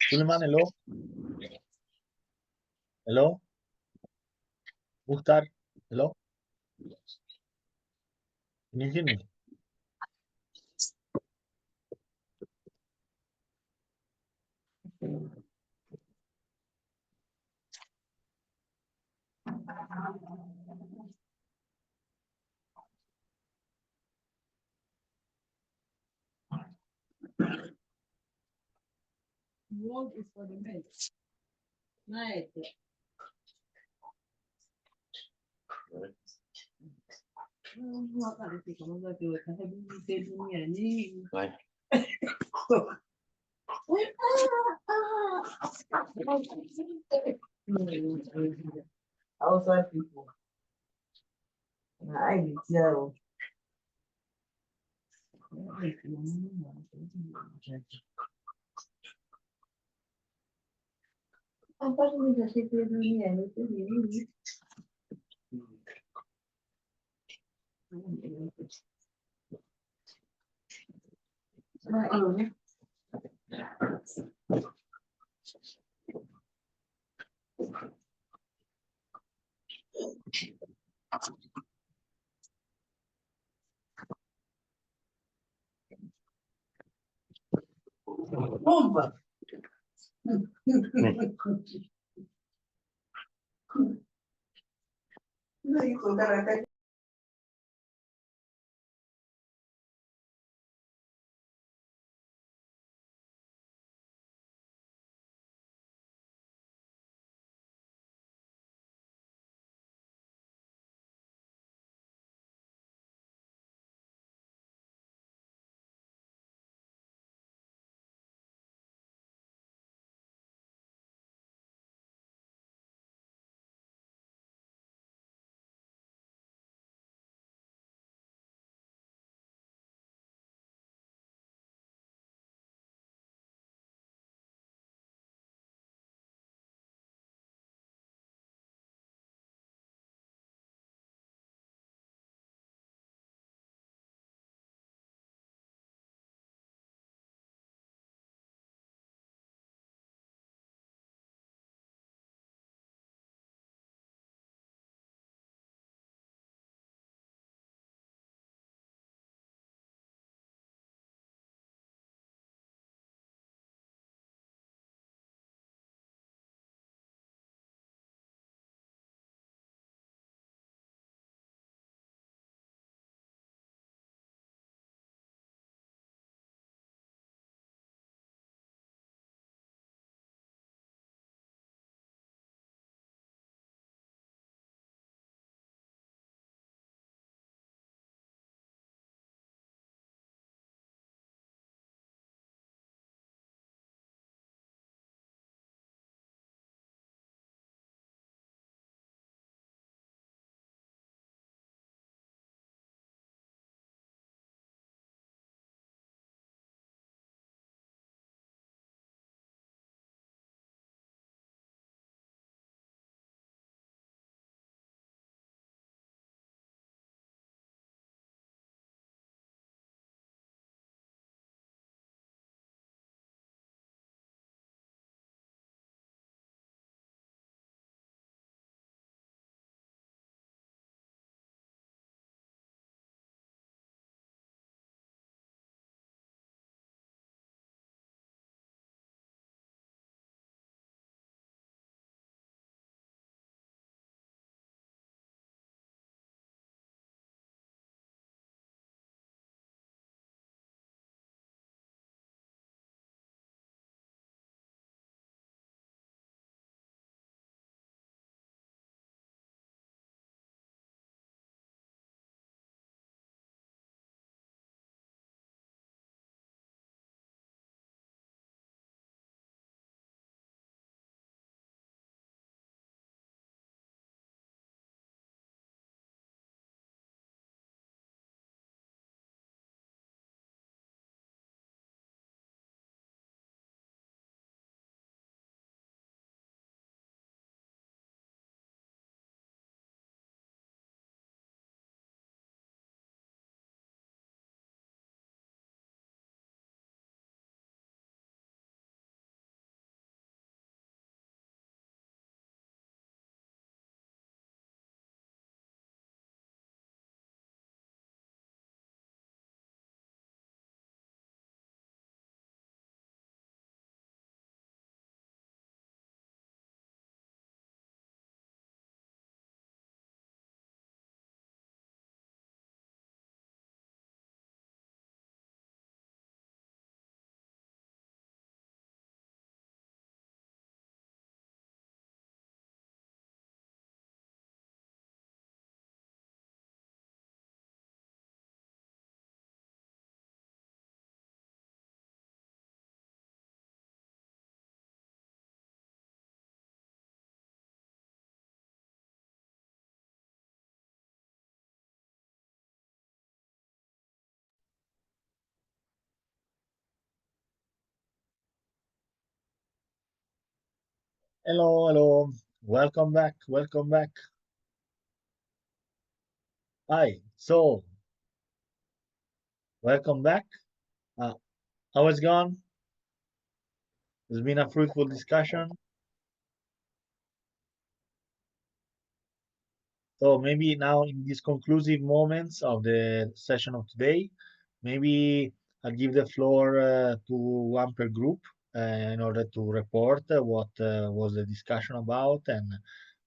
A: Suleiman, hello? Hello? Muhtar, hello? Can you hear me?
Q: World is for the best. Right. Outside people. I can tell.
A: Hello, hello. Welcome back. Welcome back. Hi. So, welcome back. How it's gone? It's been a fruitful discussion. So maybe now in these conclusive moments of the session of today, maybe I'll give the floor to one per group in order to report what was the discussion about and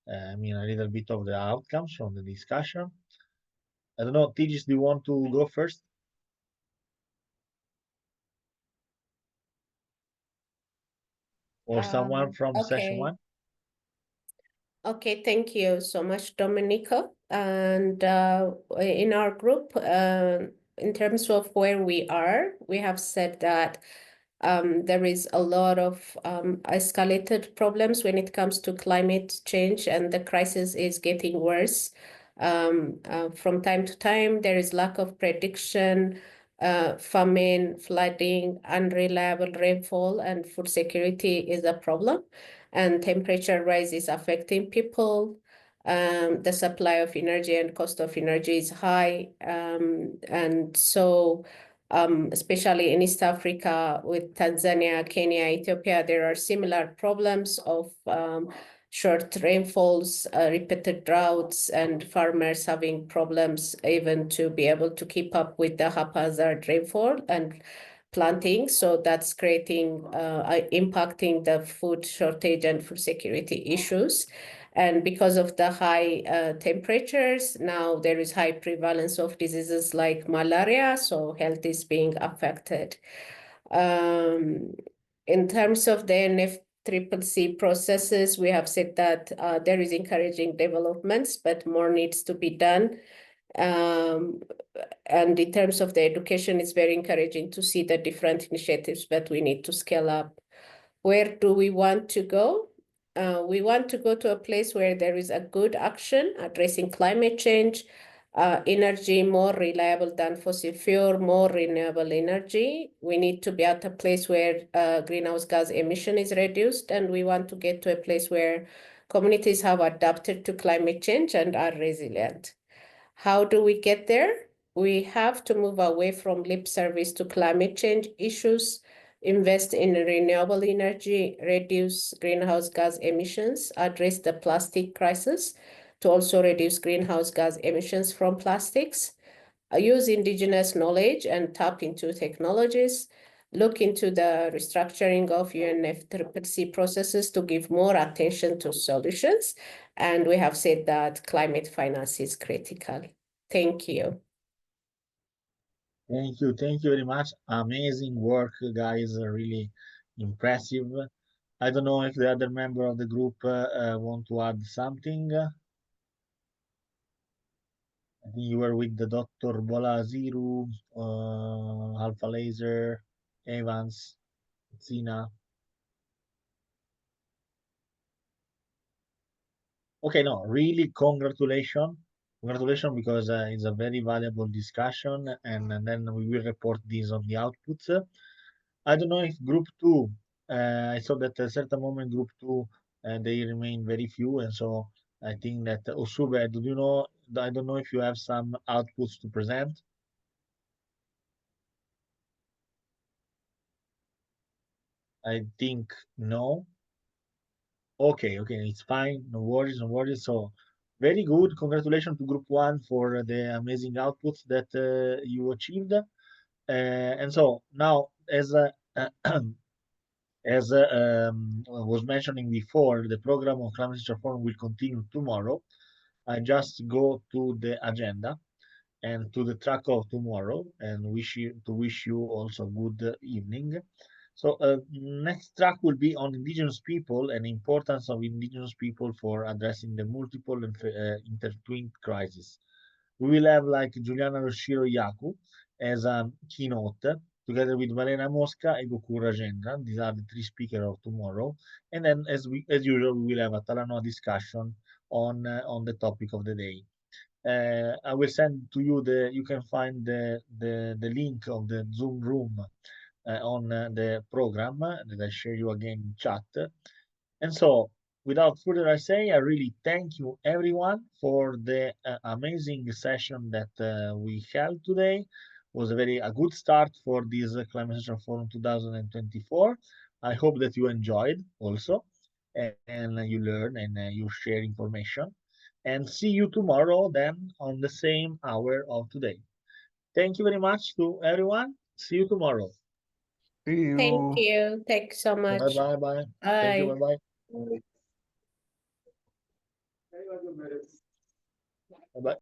A: I mean a little bit of the outcomes from the discussion. I don't know, Tigis, do you want to go first? Or someone from session
P: Okay.
A: one?
P: Okay, thank you so much, Domenico. And in our group, in terms of where we are, we have said that there is a lot of escalated problems when it comes to climate change, and the crisis is getting worse. From time to time, there is lack of prediction, famine, flooding, unreliable rainfall, and food security is a problem. And temperature rise is affecting people. The supply of energy and cost of energy is high. And so especially in East Africa with Tanzania, Kenya, Ethiopia, there are similar problems of short rainfalls, repeated droughts, and farmers having problems even to be able to keep up with the haphazard rainfall and planting. So that's creating, impacting the food shortage and food security issues. And because of the high temperatures, now there is high prevalence of diseases like malaria, so health is being affected. In terms of the NFCCC processes, we have said that there is encouraging developments, but more needs to be done. And in terms of the education, it's very encouraging to see the different initiatives, but we need to scale up. Where do we want to go? We want to go to a place where there is a good action addressing climate change, energy more reliable than fossil fuel, more renewable energy. We need to be at a place where greenhouse gas emission is reduced, and we want to get to a place where communities have adapted to climate change and are resilient. How do we get there? We have to move away from lip service to climate change issues, invest in renewable energy, reduce greenhouse gas emissions, address the plastic crisis to also reduce greenhouse gas emissions from plastics, use indigenous knowledge and tap into technologies, look into the restructuring of UNFCCC processes to give more attention to solutions. And we have said that climate finance is critical. Thank you.
A: Thank you. Thank you very much. Amazing work, guys. Really impressive. I don't know if the other member of the group want to add something. I think you were with the Dr. Bola Ziru, Alpha Laser, Evans, Zina. Okay, no, really congratulations. Congratulations because it's a very valuable discussion and then we will report this on the outputs. I don't know if group two, I saw that at a certain moment group two, they remain very few. And so I think that Osube, do you know, I don't know if you have some outputs to present. I think no. Okay, okay, it's fine. No worries, no worries. So very good. Congratulations to Group One for the amazing outputs that you achieved. And so now, as as I was mentioning before, the program on climate change reform will continue tomorrow. I just go to the agenda and to the track of tomorrow, and wish you also good evening. So next track will be on indigenous people and importance of indigenous people for addressing the multiple and intertwined crises. We will have like Giuliana Roshiro Yaku as a keynote, together with Valena Mosca and Goku Rajendra. These are the three speakers of tomorrow. And then, as usual, we will have a Talanoa discussion on the topic of the day. I will send to you you can find the link of the Zoom room on the program that I share you again in chat. And so without further ado, I really thank you everyone for the amazing session that we held today. It was a good start for this Climate Action Forum 2024. I hope that you enjoyed also, and you learn and you share information. And see you tomorrow then on the same hour of today. Thank you very much to everyone. See you tomorrow.
C: See you.
P: Thank you. Thanks so much.
A: Bye.
P: Bye.
A: Thank you. Bye. Bye.